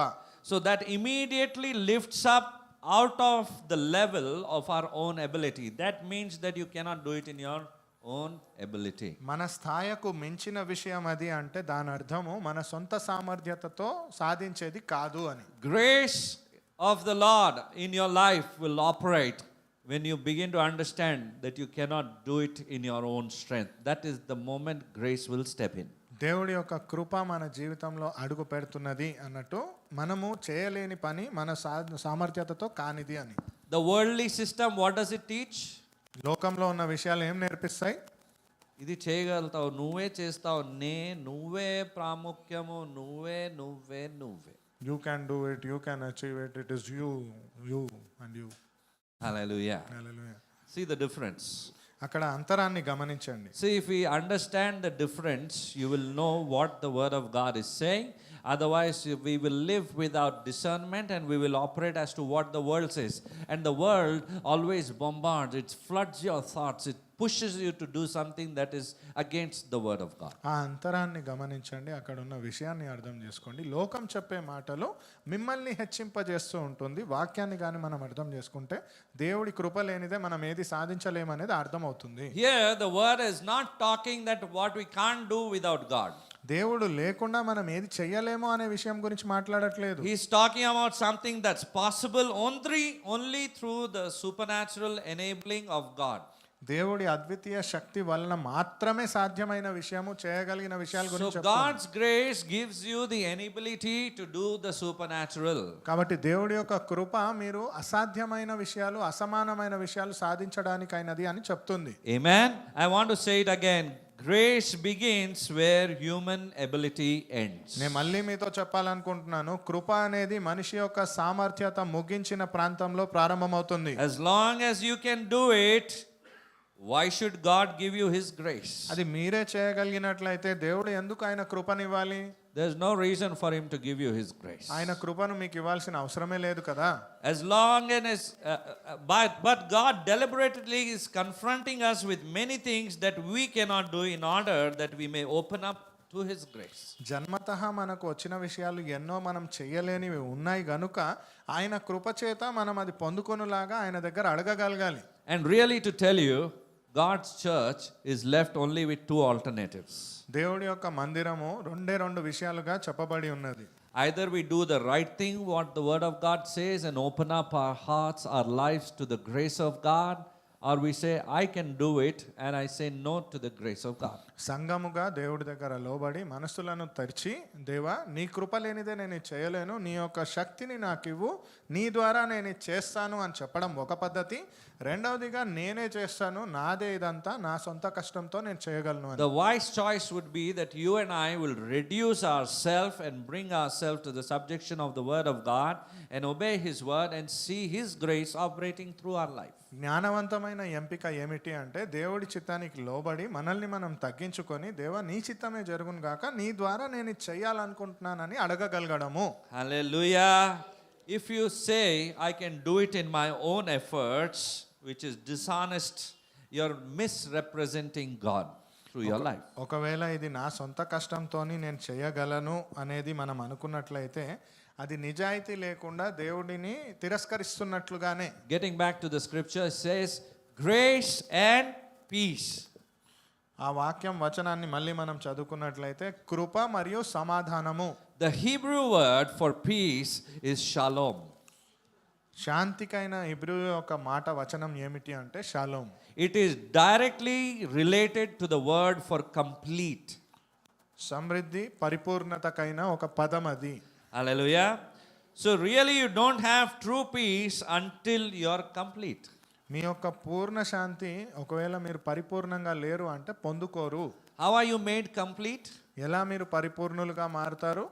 So that immediately lifts up out of the level of our own ability. That means that you cannot do it in your own ability. మన స్థాయికు మించిన విషయం అది అంటే దాని అర్థము మన సొంత సామర్థ్యతతో సాధించేది కాదు అని. Grace of the Lord in your life will operate when you begin to understand that you cannot do it in your own strength. That is the moment grace will step in. దేవుడి యొక్క కృప మన జీవితంలో అడుగు పెడుతున్నది అన్నట్టు మనము చేయలేని పని మన సామర్థ్యతతో కానిది అని. The worldly system, what does it teach? లోకంలో ఉన్న విషయాలు ఏం నేర్పిస్తాయి? ఇది చేయగలుగుతావు, నువ్వే చేస్తావు, నువ్వే ప్రాముఖ్యము, నువ్వే. You can do it, you can achieve it, it is you and you. Hallelujah. Hallelujah. See the difference. అక్కడ అంతరాన్ని గమనించండి. See, if we understand the difference, you will know what the word of God is saying. Otherwise, we will live without discernment and we will operate as to what the world says. And the world always bombards, it floods your thoughts, it pushes you to do something that is against the word of God. ఆ అంతరాన్ని గమనించండి, అక్కడ ఉన్న విషయాన్ని అర్థం చేసుకోండి. లోకం చెప్పే మాటలు మిమ్మల్ని హెచ్చింపజేస్తూ ఉంటుంది. వాక్యాన్ని కానీ మనం అర్థం చేసుకుంటే దేవుడి కృప లేనిదే మనం ఏది సాధించలేమనేది అర్థమవుతుంది. Here, the word is not talking that what we can't do without God. దేవుడు లేకుండా మనం ఏది చెయ్యలేమో అనే విషయం గురించి మాట్లాడట్లేదు. He's talking about something that's possible only through the supernatural enabling of God. దేవుడి అద్వితీయ శక్తి వలన మాత్రమే సాధ్యమైన విషయము, చేయగలిగిన విషయాల So గురించి God's grace gives you the inability to do the supernatural. కాబట్టి దేవుడి యొక్క కృప మీరు అసాధ్యమైన విషయాలు, అసమానమైన విషయాలు సాధించడానికైనది అని చెప్తుంది. Amen. I want to say it again. Grace begins where human ability ends. నేను మళ్ళీ మీతో చెప్పాలనుకుంటున్నాను, కృప అనేది మనిషి యొక్క సామర్థ్యత ముగించిన ప్రాంతంలో ప్రారంభమవుతుంది. As long as you can do it, why should God give you his grace? అది మీరే చేయగలిగినట్లయితే దేవుడు ఎందుకు ఆయన కృపనివ్వాలి? There's no reason for him to give you his grace. ఆయన కృపను మీకు ఇవ్వాల్సిన అవసరమే లేదు కదా. As long as but God deliberately is confronting us with many things that we cannot do in order that we may open up to his grace. జన్మతః మనకు వచ్చిన విషయాలు ఎన్నో మనం చేయలేనివి ఉన్నాయి గనుక ఆయన కృప చేత మనం అది పొందుకొనులాగా ఆయన దగ్గర అడగగలగాలి. And really, to tell you, God's church is left only with two alternatives. దేవుడి యొక్క మందిరము రెండు విషయాలుగా చెప్పబడి ఉన్నది. Either we do the right thing, what the word of God says, and open up our hearts, our lives to the grace of God, or we say, I can do it, and I say no to the grace of God. సంఘముగా దేవుడి దగ్గర లోబడి మనసులను తెరిచి, దేవా నీ కృప లేనిదే నేను ఇది చేయలేను, నీ యొక్క శక్తిని నాకు ఇవ్వు, నీ ద్వారా నేను ఇది చేస్తాను అని చెప్పడం ఒక పద్ధతి. రెండవదిగా నేనే చేస్తాను, నాదే ఇదంతా, నా సొంత కష్టంతో నేను చేయగలను అని. The wise choice would be that you and I will reduce ourselves and bring ourselves to the subjection of the word of God and obey his word and see his grace operating through our life. జ్ఞానవంతమైన ఎంపిక ఏమిటి అంటే దేవుడి చిత్తానికి లోబడి మనల్ని మనం తగ్గించుకొని, దేవా నీ చిత్తమే జరుగును గాక, నీ ద్వారా నేను ఇది చేయాలనుకుంటున్నానని అడగగలగడము. Hallelujah. If you say, I can do it in my own efforts, which is dishonest, you're misrepresenting God through your life. ఒకవేళ ఇది నా సొంత కష్టంతోని నేను చేయగలను అనేది మనం అనుకున్నట్లయితే అది నిజాయితీ లేకుండా దేవుడిని తిరస్కరిస్తున్నట్లుగానే. Getting back to the scripture, it says, grace and peace. ఆ వాక్యం వచనాన్ని మళ్ళీ మనం చదువుకున్నట్లయితే కృప మరియు సమాధానము. The Hebrew word for peace is shalom. శాంతికైన హిబ్రూ యొక్క మాట వచనం ఏమిటి అంటే shalom. It is directly related to the word for complete. సమృద్ధి పరిపూర్ణతకైన ఒక పదం అది. Hallelujah. So really you don't have true peace until you're complete. మీ యొక్క పూర్ణ శాంతి ఒకవేళ మీరు పరిపూర్ణంగా లేరు అంటే పొందుకోరు. How are you made complete? ఎలా మీరు పరిపూర్ణులుగా మారుతారు?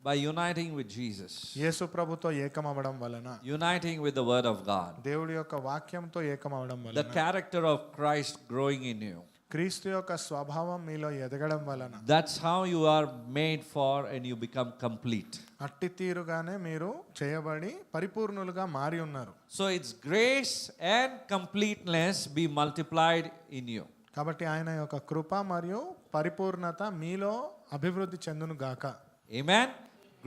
By uniting with Jesus. యేసు ప్రభుతో ఏకమవడం వలన, Uniting with the word of God. దేవుడి యొక్క వాక్యంతో ఏకమవడం The వలన, character of Christ growing in you. క్రీస్తు యొక్క స్వభావం మీలో ఎదగడం వలన, That's how you are made for and you become complete. అట్టి తీరుగానే మీరు చేయబడి పరిపూర్ణులుగా మారి ఉన్నారు. So it's grace and completeness be multiplied in you. కాబట్టి ఆయన యొక్క కృప మరియు పరిపూర్ణత మీలో అభివృద్ధి చెందును గాక. Amen.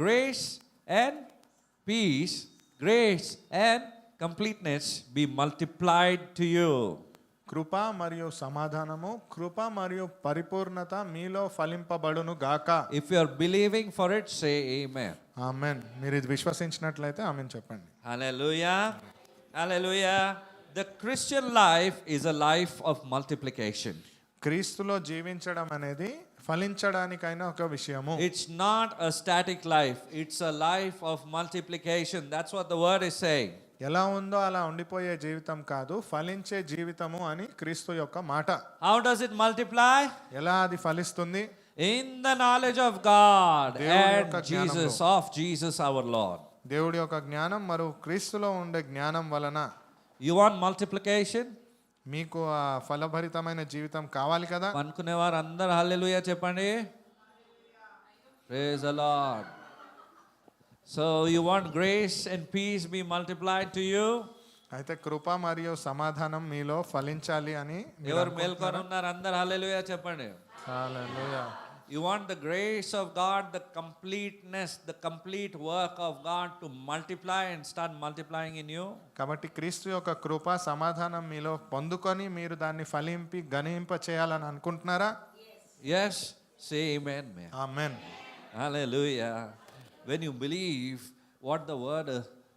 Grace and peace, grace and completeness be multiplied to you. కృప మరియు సమాధానము, కృప మరియు పరిపూర్ణత మీలో ఫలింపబడును గాక. If you are believing for it, say amen. ఆమేన్. మీరు ఇది విశ్వసించినట్లయితే ఆమేన్ చెప్పండి. Hallelujah. Hallelujah. The Christian life is a life of multiplication. క్రీస్తులో జీవించడం అనేది ఫలించడానికైనా ఒక విషయము. It's not a static life. It's a life of multiplication. That's what the word is saying. ఎలా ఉందో అలా ఉండిపోయే జీవితం కాదు, ఫలించే జీవితము అని క్రీస్తు యొక్క మాట. How does it multiply? ఎలా అది ఫలిస్తుంది? In the knowledge of God దేవుని and యొక్క జ్ఞానంలో. Jesus our Lord. దేవుడి యొక్క జ్ఞానం మరియు క్రీస్తులో ఉండే జ్ఞానం వలన. You want multiplication? మీకు ఆ ఫలభరితమైన జీవితం కావాలి కదా. అనుకునేవారు అందరు హల్లెలూయా చెప్పండి. Praise the lord. So you want grace and peace be multiplied to you. అయితే కృప మరియు సమాధానం మీలో ఫలించాలి అని మీరు ఎవరు మేల్కొని ఉన్నారు అందరు హల్లెలూయా చెప్పండి. హల్లెలూయా. You want the grace of God, the completeness, the complete work of God to multiply and start multiplying in you. కాబట్టి క్రీస్తు యొక్క కృప సమాధానం మీలో పొందుకొని మీరు దాన్ని ఫలింపి గణింప చేయాలని అనుకుంటున్నారా? Yes, say amen, man. Amen. Hallelujah. When you believe what the word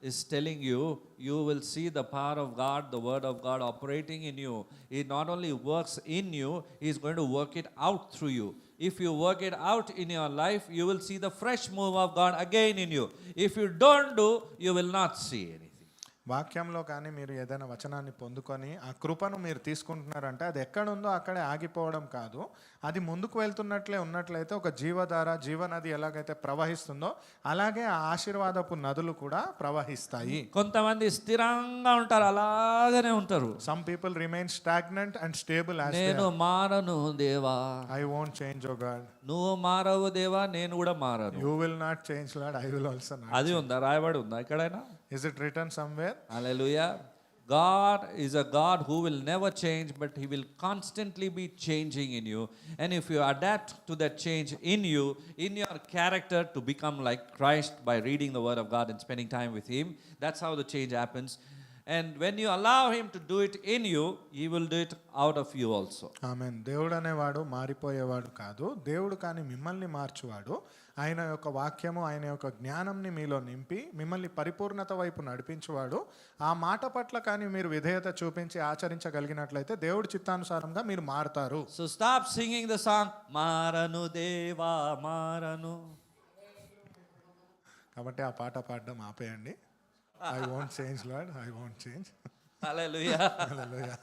is telling you, you will see the power of God, the word of God operating in you. It not only works in you, he is going to work it out through you. If you work it out in your life, you will see the fresh move of God again in you. If you don't do, you will not see anything. వాక్యంలో కానీ మీరు ఏదైనా వచనాన్ని పొందుకొని ఆ కృపను మీరు తీసుకుంటున్నారంటే అది ఎక్కడ ఉందో అక్కడే ఆగిపోవడం కాదు, అది ముందుకు వెళ్తున్నట్లే ఉన్నట్లయితే ఒక జీవధార జీవనది ఎలాగైతే ప్రవహిస్తుందో అలాగే ఆ ఆశీర్వాదపు నదులు కూడా ప్రవహిస్తాయి. కొంతమంది స్థిరంగా ఉంటారు, అలాగనే ఉంటారు. Some people remain stagnant and stable. నేను మారను దేవా, I won't change O God. నువ్వు మారవు దేవా, నేను కూడా మారను. You will not change Lord, I will also not. అది ఉందా, రాయబడి ఉందా ఎక్కడైనా? Is it written somewhere? Hallelujah. God is a God who will never change, but he will constantly be changing in you. And if you adapt to that change in you, in your character, to become like Christ by reading the word of God and spending time with him, that's how the change happens. And when you allow him to do it in you, he will do it out of you also. ఆమేన్. దేవుడు అనేవాడు మారిపోయేవాడు కాదు, దేవుడు కానీ మిమ్మల్ని మార్చువాడు. ఆయన యొక్క వాక్యము, ఆయన యొక్క జ్ఞానంని మీలో నింపి మిమ్మల్ని పరిపూర్ణత వైపు నడిపించువాడు. ఆ మాట పట్ల కానీ మీరు విధేయత చూపించి ఆచరించగలిగినట్లయితే దేవుడి చిత్తానుసారంగా మీరు మారుతారు. So stop singing the song, Maranu Deva Maranu. కాబట్టి ఆ పాట పాడడం ఆపేయండి. I won't change Lord, I won't change. Hallelujah. Hallelujah.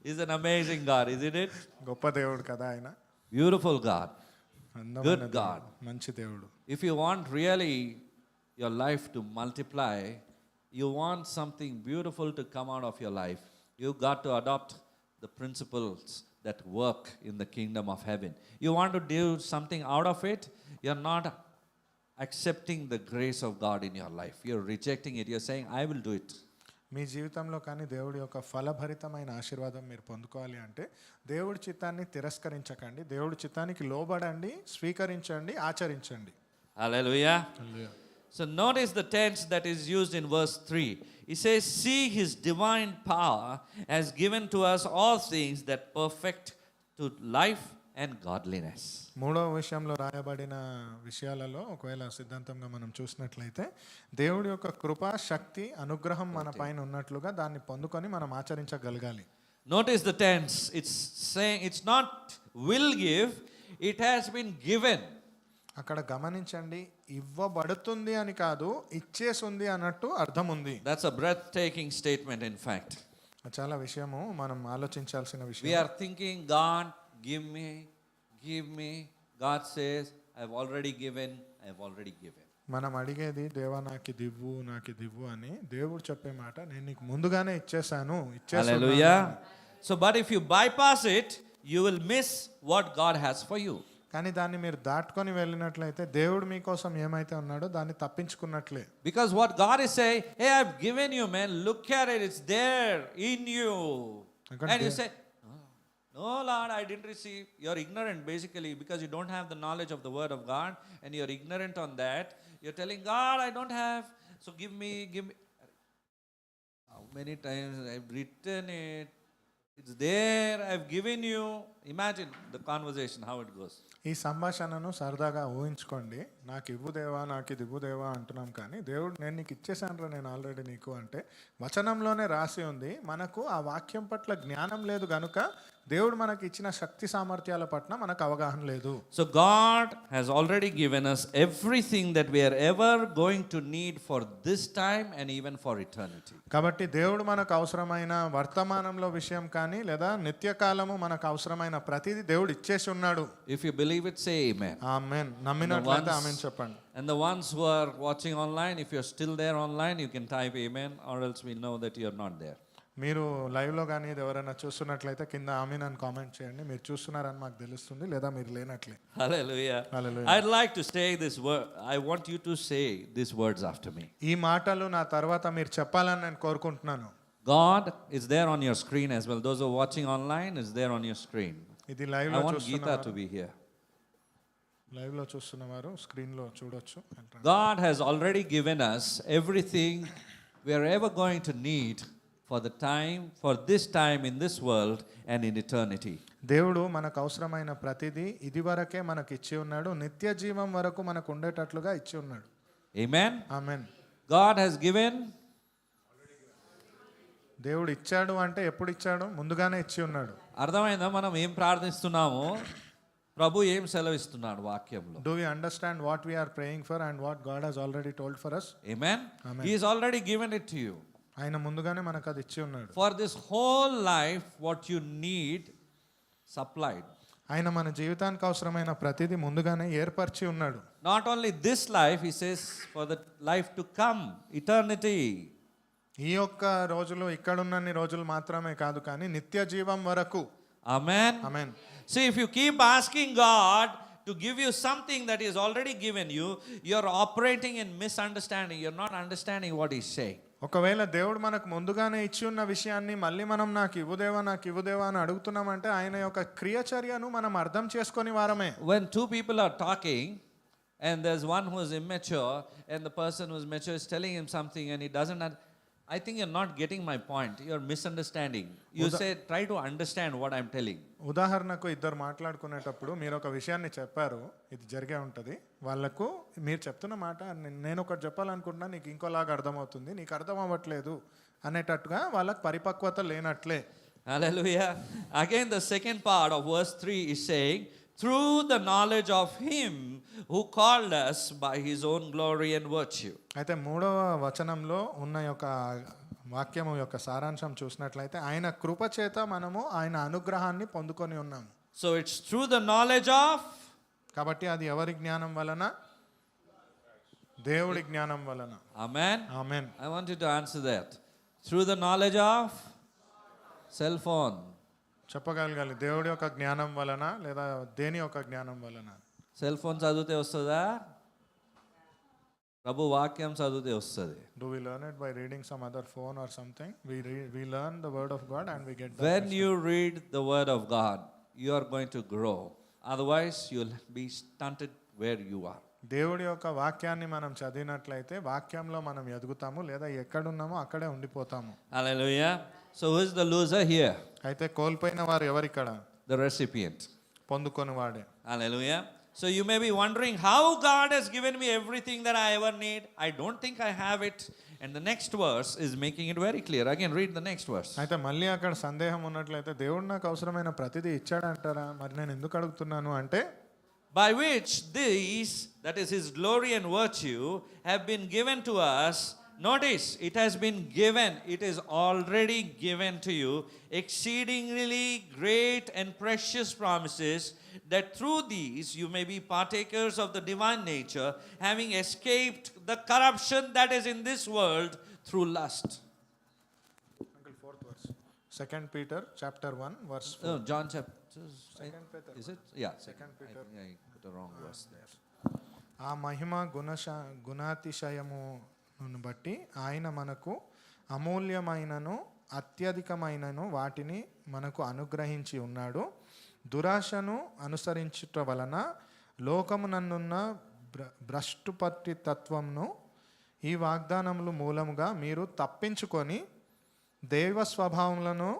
He's an amazing God, isn't it? గొప్ప దేవుడు కదా ఆయన. Beautiful God. అందమైన Good దేవుడు, God. మంచి దేవుడు. If you want really your life to multiply, you want something beautiful to come out of your life, you got to adopt the principles that work in the kingdom of heaven. You want to do something out of it, you're not accepting the grace of God in your life. You're rejecting it. You're saying, I will do it. మీ జీవితంలో కానీ దేవుడి యొక్క ఫలభరితమైన ఆశీర్వాదం మీరు పొందుకోవాలి అంటే దేవుడి చిత్తాన్ని తిరస్కరించకండి, దేవుడి చిత్తానికి లోబడండి, స్వీకరించండి, ఆచరించండి. Hallelujah. So notice the tense that is used in verse 3. It says, see his divine power has given to us all things that perfect to life and godliness. మూడవ విషయంలో రాయబడిన విషయాలలో ఒకవేళ సిద్ధాంతంగా మనం చూసినట్లయితే దేవుడి యొక్క కృప, శక్తి, అనుగ్రహం మన పైన ఉన్నట్లుగా దాన్ని పొందుకొని మనం ఆచరించగలగాలి. Notice the tense. It's saying it's not will give, it has been given. అక్కడ గమనించండి, ఇవ్వబడుతుంది అని కాదు, ఇచ్చేసింది అన్నట్టు అర్థం ఉంది. That's a breathtaking statement, in fact. చాలా విషయము మనం ఆలోచించాల్సిన We విషయం. are thinking, God, give me, give me. God says, I've already given, I've already given. మనం అడిగేది దేవా నాకు దివ్వు, నాకు దివ్వు అని. దేవుడు చెప్పే మాట, నేను నీకు ముందుగానే ఇచ్చేసాను, Hallelujah. So, but if you bypass it, you will miss what God has for you. కానీ దాన్ని మీరు దాటుకొని వెళ్ళినట్లయితే దేవుడు మీకోసం ఏమైతే ఉన్నాడో దాన్ని తప్పించుకున్నట్లే. Because what God is saying, hey, I've given you, man, look at it, it's there in you. And you say, no, Lord, I didn't receive. You're ignorant, basically, because you don't have the knowledge of the word of God, and you're ignorant on that. You're telling God, I don't have, so give me. How many times I've written it? It's there, I've given you. Imagine the conversation, how it goes. ఈ సంభాషణను సరదాగా ఊహించుకోండి. నాకు ఇవ్వు దేవా, నాకు ఇది ఇవ్వు దేవా అంటున్నాం, కానీ దేవుడు నేను నీకు ఇచ్చేసాను, నేను ఆల్రెడీ నీకు అంటే వచనంలోనే రాసి ఉంది. మనకు ఆ వాక్యం పట్ల జ్ఞానం లేదు గనుక దేవుడు మనకి ఇచ్చిన శక్తి సామర్థ్యాల పట్ల మనకు అవగాహన లేదు. So God has already given us everything that we are ever going to need for this time and even for eternity. కాబట్టి దేవుడు మనకు అవసరమైన వర్తమానంలో విషయం కానీ లేదా నిత్యకాలము మనకు అవసరమైన ప్రతిదీ దేవుడు ఇచ్చేసి ఉన్నాడు. If you believe it, say amen. ఆమేన్. నమ్మినట్లయితే ఆమేన్ చెప్పండి. And the ones who are watching online, if you're still there online, you can type amen, or else we know that you're not there. మీరు లైవ్లో కానీ ఇది ఎవరైనా చూస్తున్నట్లయితే కింద ఆమె నన్ను కామెంట్ చేయండి. మీరు చూస్తున్నారని మాకు తెలుస్తుంది, లేదా మీరు లేనట్లే. Hallelujah. Hallelujah. I'd like to say this word. I want you to say these words after me. ఈ మాటలు నా తర్వాత మీరు చెప్పాలని నేను కోరుకుంటున్నాను. God is there on your screen as well. Those who are watching online is there on your screen. ఇది I లైవ్లో want Geeta to be here. లైవ్లో చూస్తున్నవారు స్క్రీన్లో చూడొచ్చు. God has already given us everything we are ever going to need for the time, for this time in this world and in eternity. దేవుడు మనకు అవసరమైన ప్రతిదీ ఇదివరకే మనకు ఇచ్చి ఉన్నాడు, నిత్య జీవం వరకు మనకు ఉండేటట్లుగా ఇచ్చి ఉన్నాడు. Amen. Amen. God has given. దేవుడు ఇచ్చాడు అంటే ఎప్పుడు ఇచ్చాడు? ముందుగానే ఇచ్చి ఉన్నాడు. అర్థమైందా మనం ఏం ప్రార్థిస్తున్నామో ప్రభు ఏం సెలవిస్తున్నాడు వాక్యంలో? Do we understand what we are praying for and what God has already told for us? Amen. Amen. He has already given it to you. ఆయన ముందుగానే మనకు అది ఇచ్చి ఉన్నాడు. For this whole life, what you need supplied. ఆయన మన జీవితానికి అవసరమైన ప్రతిదీ ముందుగానే ఏర్పరిచి ఉన్నాడు. Not only this life, he says, for the life to come, eternity. ఈ యొక్క రోజులు ఇక్కడున్నన్ని రోజులు మాత్రమే కాదు, కానీ నిత్య జీవం వరకు. Amen. Amen. See, if you keep asking God to give you something that He has already given you, you're operating in misunderstanding. You're not understanding what He's saying. ఒకవేళ దేవుడు మనకు ముందుగానే ఇచ్చి ఉన్న విషయాన్ని మళ్ళీ మనం నాకు ఇవ్వుదేవా అని అడుగుతున్నామంటే ఆయన యొక్క క్రియచర్యను మనం అర్థం చేసుకొని వారమే. When two people are talking and there's one who is immature and the person who is mature is telling him something and he doesn't I think you're not getting my point. You're misunderstanding. You say, try to understand what I'm telling. ఉదాహరణకు ఇద్దరు మాట్లాడుకునేటప్పుడు మీరు ఒక విషయాన్ని చెప్పారు, ఇది జరిగే ఉంటుంది. వాళ్ళకు మీరు చెప్తున్న మాట నేను ఒకటి చెప్పాలనుకుంటున్నా, నీకు ఇంకోలాగా అర్థమవుతుంది, నీకు అర్థం అవ్వట్లేదు అనేటట్టుగా వాళ్ళకి పరిపక్వత లేనట్లే. Hallelujah. Again, the second part of verse 3 is saying, through the knowledge of Him who called us by His own glory and virtue. అయితే మూడవ వచనంలో ఉన్న యొక్క వాక్యము యొక్క సారాంశం చూసినట్లయితే ఆయన కృప చేత మనము ఆయన అనుగ్రహాన్ని పొందుకొని ఉన్నాము. So it's through the knowledge of. కాబట్టి అది ఎవరి జ్ఞానం వలన? దేవుడి జ్ఞానం వలన. Amen. Amen. I want you to answer that. Through the knowledge of cell phone. చెప్పగలగాలి, దేవుడి యొక్క జ్ఞానం వలన లేదా దేని యొక్క జ్ఞానం వలన? సెల్ ఫోన్ చదివితే వస్తుందా? ప్రభు వాక్యం చదివితే వస్తుంది. Do we learn it by reading some other phone or something? We learn the word of God and we get the When you read the word of God, you are going to grow. Otherwise, you'll be stunted where you are. దేవుడి యొక్క వాక్యాన్ని మనం చదివినట్లయితే వాక్యంలో మనం ఎదుగుతాము, లేదా ఎక్కడున్నామో అక్కడే ఉండిపోతాము. Hallelujah. So who is the loser here? అయితే కోల్పోయిన వారు ఎవరిక్కడ? The recipient. పొందుకొని వాడే. Hallelujah. So you may be wondering how God has given me everything that I ever need. I don't think I have it. And the next verse is making it very clear. Again, read the next verse. అయితే మళ్ళీ అక్కడ సందేహం ఉన్నట్లయితే దేవుడు నాకు అవసరమైన ప్రతిదీ ఇచ్చాడంటారా, మరి నేను ఎందుకు అడుగుతున్నాను అంటే, by which these, that is His glory and virtue, have been given to us. Notice, it has been given, it is already given to you, exceedingly great and precious promises, that through these you may be partakers of the divine nature, having escaped the corruption that is in this world through lust. Second Peter chapter 1 verse 4. Oh, John chapter. Peter. Is it? Yeah. Second Peter. I think I put the wrong verse there. ఆ మహిమ గుణాతిశయమును బట్టి ఆయన మనకు అమూల్యమైనను అత్యధికమైనను వాటిని మనకు అనుగ్రహించి ఉన్నాడు. దురాశను అనుసరించుట వలన లోకమునందున్న భ్రష్టుపట్టి తత్వమును ఈ వాగ్దానములు మూలముగా మీరు తప్పించుకొని దైవ స్వభావములను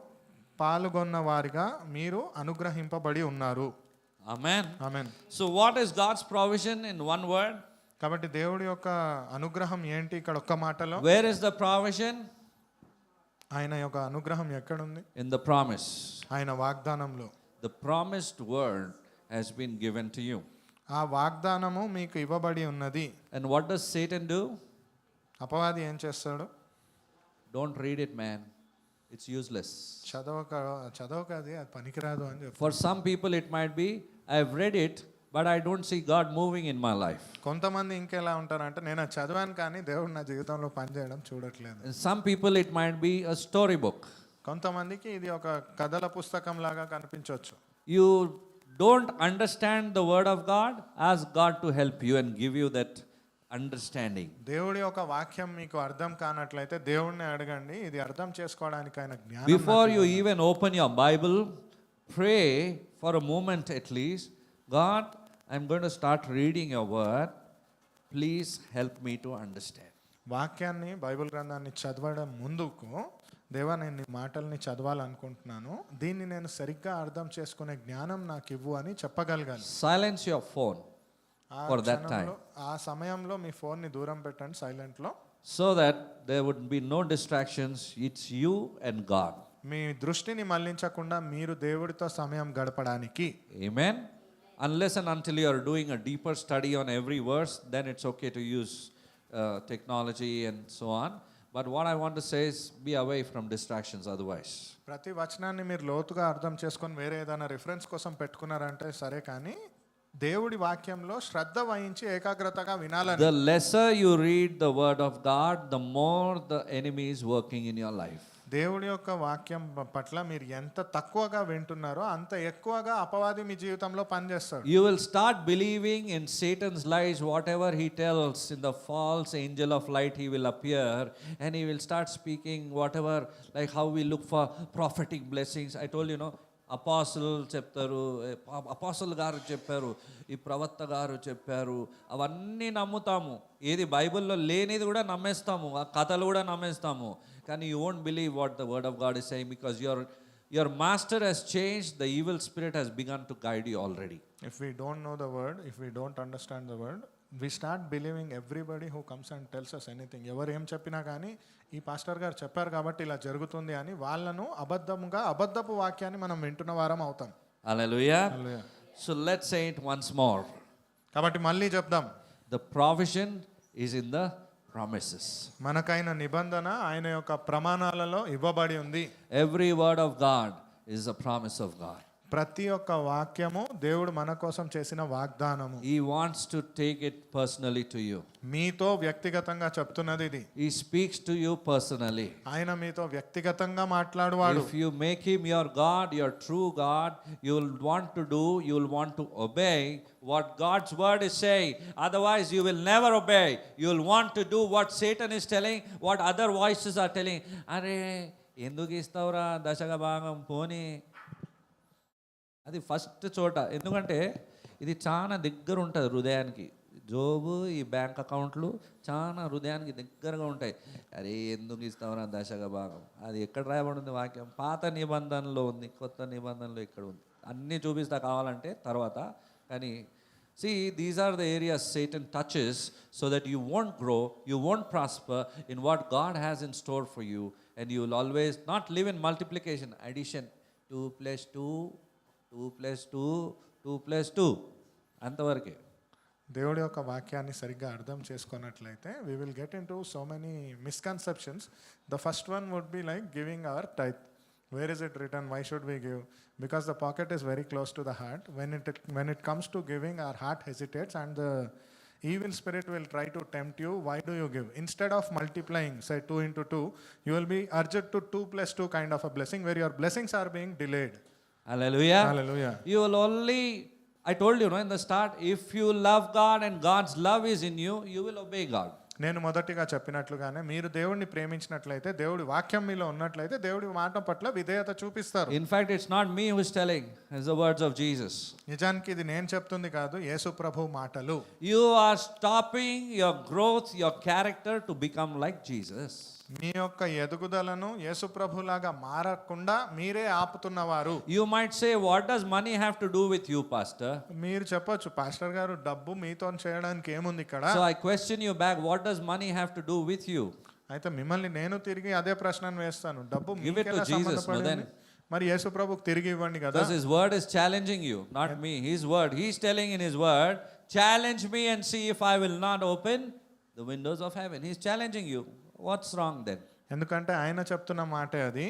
పాల్గొన్న వారిగా మీరు అనుగ్రహింపబడి ఉన్నారు. Amen. Amen. So what is God's provision in one word? కాబట్టి దేవుడి యొక్క అనుగ్రహం ఏంటి ఇక్కడ ఒక్క మాటలో? Where is the provision? ఆయన యొక్క అనుగ్రహం ఎక్కడుంది? In the promise. ఆయన వాగ్దానంలో. The promised word has been given to you. ఆ వాగ్దానము మీకు ఇవ్వబడి ఉన్నది. And what does Satan do? అపవాది ఏం చేస్తాడు? Don't read it, man. It's useless. చదవకది, అది పనికిరాదు అని చెప్పి. For some people it might be, I've read it, but I don't see God moving in my life. కొంతమంది ఇంకెలా ఉంటారంటే నేను చదివాను కానీ దేవుడు నా జీవితంలో పనిచేయడం చూడట్లేదు. And some people it might be a storybook. కొంతమందికి ఇది ఒక కథల పుస్తకం లాగా కనిపించవచ్చు. You don't understand the word of God, ask God to help you and give you that understanding. దేవుడి యొక్క వాక్యం మీకు అర్థం కానట్లయితే దేవుడిని అడగండి, ఇది అర్థం చేసుకోవడానికి ఆయన జ్ఞానం Before you even open your Bible, pray for a moment at least. God, I'm going to start reading your word. Please help me to understand. వాక్యాన్ని బైబిల్ గ్రంథాన్ని చదవడం ముందుకు, దేవా నేను నీ మాటల్ని చదవాలనుకుంటున్నాను, దీన్ని నేను సరిగ్గా అర్థం చేసుకునే జ్ఞానం నాకు ఇవ్వు అని చెప్పగలగాలి. Silence your phone for that time, ఆ సమయంలో మీ ఫోన్ని దూరం పెట్టండి సైలెంట్లో, so that there would be no distractions. It's you and God. మీ దృష్టిని మళ్లించకుండా మీరు దేవుడితో సమయం గడపడానికి. Amen. Unless and until you are doing a deeper study on every verse, then it's okay to use technology and so on. But what I want to say is be away from distractions otherwise. ప్రతి వచనాన్ని మీరు లోతుగా అర్థం చేసుకొని వేరే ఏదైనా reference కోసం పెట్టుకున్నారంటే సరే, కానీ దేవుడి వాక్యంలో శ్రద్ధ వహించి ఏకాగ్రతగా వినాలని. The lesser you read the word of God, the more the enemy is working in your life. దేవుడి యొక్క వాక్యం పట్ల మీరు ఎంత తక్కువగా వింటున్నారో అంత ఎక్కువగా అపవాది మీ జీవితంలో పనిచేస్తాడు. You will start believing in Satan's lies. Whatever he tells, in the false angel of light he will appear and he will start speaking whatever, like how we look for prophetic blessings. I told you, అపాసులు చెప్తారు, అపాసులు గారు చెప్పారు, ఈ ప్రవక్త గారు చెప్పారు, అవన్నీ నమ్ముతాము. ఏది బైబిల్లో లేనిది కూడా నమ్మేస్తాము, ఆ కథలు కూడా నమ్మేస్తాము. కానీ you won't believe what the word of God is saying, because your master has changed, the evil spirit has begun to guide you already. If we don't know the word, if we don't understand the word, we start believing everybody who comes and tells us anything. ఎవరు ఏం చెప్పినా కానీ ఈ pastor గారు చెప్పారు కాబట్టి ఇలా జరుగుతుంది అని వాళ్ళను అబద్ధపు వాక్యాన్ని మనం వింటున్న వారం అవుతాం. Hallelujah. Hallelujah. So let's say it once more. కాబట్టి మళ్ళీ చెప్దాం, The provision is in the promises. మనకైన నిబంధన ఆయన యొక్క ప్రమాణాలలో ఇవ్వబడి ఉంది. Every word of God is a promise of God. ప్రతి ఒక్క వాక్యము దేవుడు మన కోసం చేసిన వాగ్దానము. He wants to take it personally to you. మీతో వ్యక్తిగతంగా చెప్తున్నది ఇది. He speaks to you personally. ఆయన మీతో వ్యక్తిగతంగా మాట్లాడువాడు. If you make him your God, your true God, you will want to do, you will want to obey what God's word is saying. Otherwise you will never obey. You will want to do what Satan is telling, what other voices are telling. అరే ఎందుకు ఇస్తావురా దశగా భాగం పోనీ, అది first చోట. ఎందుకంటే ఇది చాలా దగ్గర ఉంటుంది హృదయానికి. జోబు, ఈ బ్యాంక్ అకౌంట్లు చాలా హృదయానికి దగ్గరగా ఉంటాయి. అరే ఎందుకు ఇస్తామన్నా దశగా భాగం, అది ఎక్కడ రాయబడి ఉంది వాక్యం? పాత నిబంధనలో ఉంది, కొత్త నిబంధనలో ఇక్కడ ఉంది. అన్నీ చూపిస్తా కావాలంటే తర్వాత. కానీ see, these are the areas Satan touches so that you won't grow, you won't prosper in what God has in store for you, and you will always not live in multiplication, addition, 2 + 2 2 + 2 2 + 2 అంతవరకే. దేవుడి యొక్క వాక్యాన్ని సరిగ్గా అర్థం చేసుకున్నట్లయితే we will get into so many misconceptions. The first one would be like giving our tithe. Where is it written? Why should we give? Because the pocket is very close to the heart. When it comes to giving, our heart hesitates and the evil spirit will try to tempt you. Why do you give? Instead of multiplying, say 2 × 2, you will be urged to 2 + 2 kind of a blessing where your blessings are being delayed. Hallelujah. Hallelujah. You will only, I told you in the start, if you love God and God's love is in you, you will obey God. నేను మొదటిగా చెప్పినట్లుగానే మీరు దేవుడిని ప్రేమించినట్లయితే, దేవుడి వాక్యం మీలో ఉన్నట్లయితే దేవుడి మాట పట్ల విధేయత చూపిస్తారు. In fact, it's not me who is telling, it's the words of Jesus. నిజానికి ఇది నేను చెప్తుంది కాదు, యేసు ప్రభు మాటలు. You are stopping your growth, your character to become like Jesus. మీ యొక్క ఎదుగుదలను యేసు ప్రభులాగా మారకుండా మీరే ఆపుతున్నవారు. You might say, what does money have to do with you, pastor? మీరు చెప్పొచ్చు, పాస్టర్ గారు డబ్బు మీతో చేయడానికి ఏముంది ఇక్కడ? So I question you back, what does money have to do with you? అయితే మిమ్మల్ని నేను తిరిగి అదే ప్రశ్నను వేస్తాను, డబ్బు Give it to మీకెలా Jesus, సంబంధపడింది? మరి యేసు ప్రభుకు తిరిగి ఇవ్వండి కదా. Because his word is challenging you, not me. His word, he's telling in his word, challenge me and see if I will not open the windows of heaven. He's challenging you. What's wrong then? ఎందుకంటే ఆయన చెప్తున్న మాటే అది.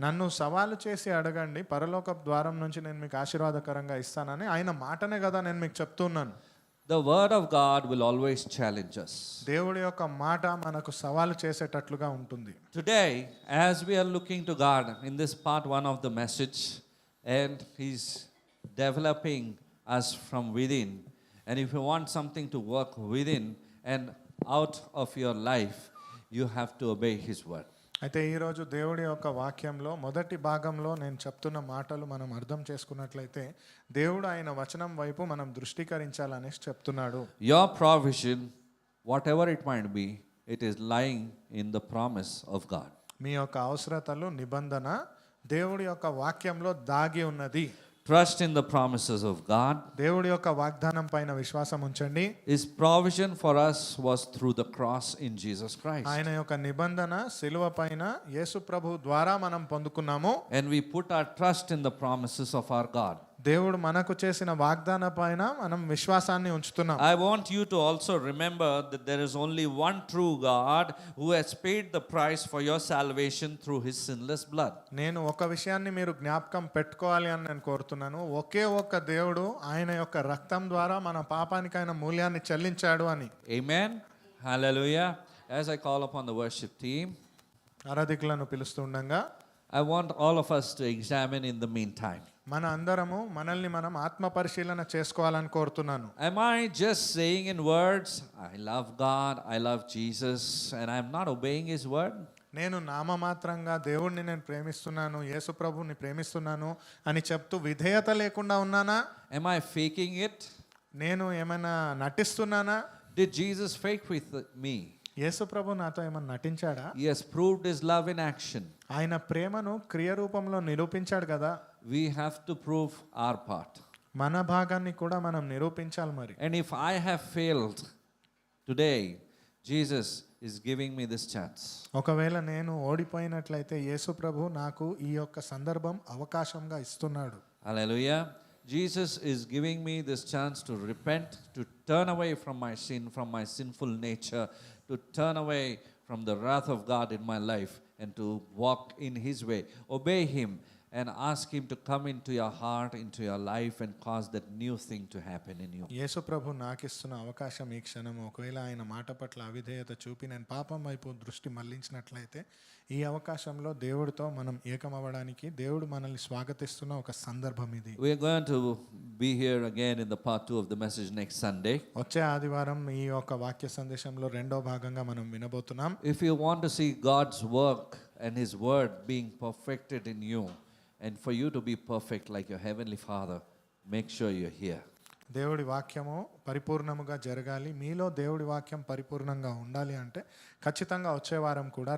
నన్ను సవాలు చేసి అడగండి, పరలోక ద్వారం నుంచి నేను మీకు ఆశీర్వాదకరంగా ఇస్తానని ఆయన మాటనే కదా నేను మీకు చెప్తున్నాను. The word of God will always challenge us. దేవుడి యొక్క మాట మనకు సవాలు చేసేటట్లుగా ఉంటుంది. Today, as we are looking to God in this part 1 of the message, and He's developing us from within, and if you want something to work within and out of your life, you have to obey His word. అయితే ఈరోజు దేవుడి యొక్క వాక్యంలో మొదటి భాగంలో నేను చెప్తున్న మాటలు మనం అర్థం చేసుకున్నట్లయితే దేవుడు ఆయన వచనం వైపు మనం దృష్టికరించాలనేసి చెప్తున్నాడు. Your provision, whatever it might be, it is lying in the promise of God. మీ యొక్క అవసరతలు నిబంధన దేవుడి యొక్క వాక్యంలో దాగి ఉన్నది. Trust in the promises of God. దేవుడి యొక్క వాగ్దానం పైన విశ్వాసం ఉంచండి. His provision for us was through the cross in Jesus Christ. ఆయన యొక్క నిబంధన సిలువ పైన యేసు ప్రభు ద్వారా మనం పొందుకున్నాము. And we put our trust in the promises of our God. దేవుడు మనకు చేసిన వాగ్దాన పైన మనం విశ్వాసాన్ని ఉంచుతున్నాం. I want you to also remember that there is only one true God who has paid the price for your salvation through His sinless blood. నేను ఒక విషయాన్ని మీరు జ్ఞాపకం పెట్టుకోవాలి అని నేను కోరుతున్నాను. ఒకే ఒక్క దేవుడు ఆయన యొక్క రక్తం ద్వారా మన పాపానికి ఆయన మూల్యాన్ని చెల్లించాడు అని. Amen. Hallelujah. As I call upon the worship team, ఆరాధికులను పిలుస్తుండగా I want all of us to examine in the meantime. మన అందరము మనల్ని మనం ఆత్మ పరిశీలన చేసుకోవాలని కోరుతున్నాను. Am I just saying in words, I love God, I love Jesus, and I'm not obeying His word? నేను నామమాత్రంగా దేవుణ్ణి నేను ప్రేమిస్తున్నాను, యేసు ప్రభుని ప్రేమిస్తున్నాను అని చెప్తూ విధేయత లేకుండా ఉన్నానా? Am I faking it? నేను ఏమైనా నటిస్తున్నానా? Did Jesus fake with me? యేసు ప్రభు నాతో ఏమైనా నటించాడా? He has proved His love in action. ఆయన ప్రేమను క్రియ రూపంలో నిరూపించాడు కదా. We have to prove our part. మన భాగాన్ని కూడా మనం నిరూపించాలి మరి. And if I have failed today, Jesus is giving me this chance. ఒకవేళ నేను ఓడిపోయినట్లయితే యేసు ప్రభు నాకు ఈ యొక్క సందర్భం అవకాశంగా ఇస్తున్నాడు. Hallelujah. Jesus is giving me this chance to repent, to turn away from my sin, from my sinful nature, to turn away from the wrath of God in my life and to walk in His way. Obey Him and ask Him to come into your heart, into your life and cause that new thing to happen in you. యేసు ప్రభు నాకు ఇస్తున్న అవకాశం ఈ క్షణం. ఒకవేళ ఆయన మాట పట్ల అవిధేయత చూపి నేను పాపం వైపు దృష్టి మళ్లించినట్లయితే ఈ అవకాశంలో దేవుడితో మనం ఏకమవ్వడానికి దేవుడు మనల్ని స్వాగతిస్తున్న ఒక సందర్భం ఇది. We are going to be here again in the part 2 of the message next Sunday. వచ్చే ఆదివారం ఈ యొక్క వాక్య సందేశంలో రెండో భాగంగా మనం వినబోతున్నాం. If you want to see God's work and His word being perfected in you, and for you to be perfect like your heavenly Father, make sure you're here. దేవుడి వాక్యము పరిపూర్ణముగా జరగాలి, మీలో దేవుడి వాక్యం పరిపూర్ణంగా ఉండాలి అంటే ఖచ్చితంగా వచ్చే వారం కూడా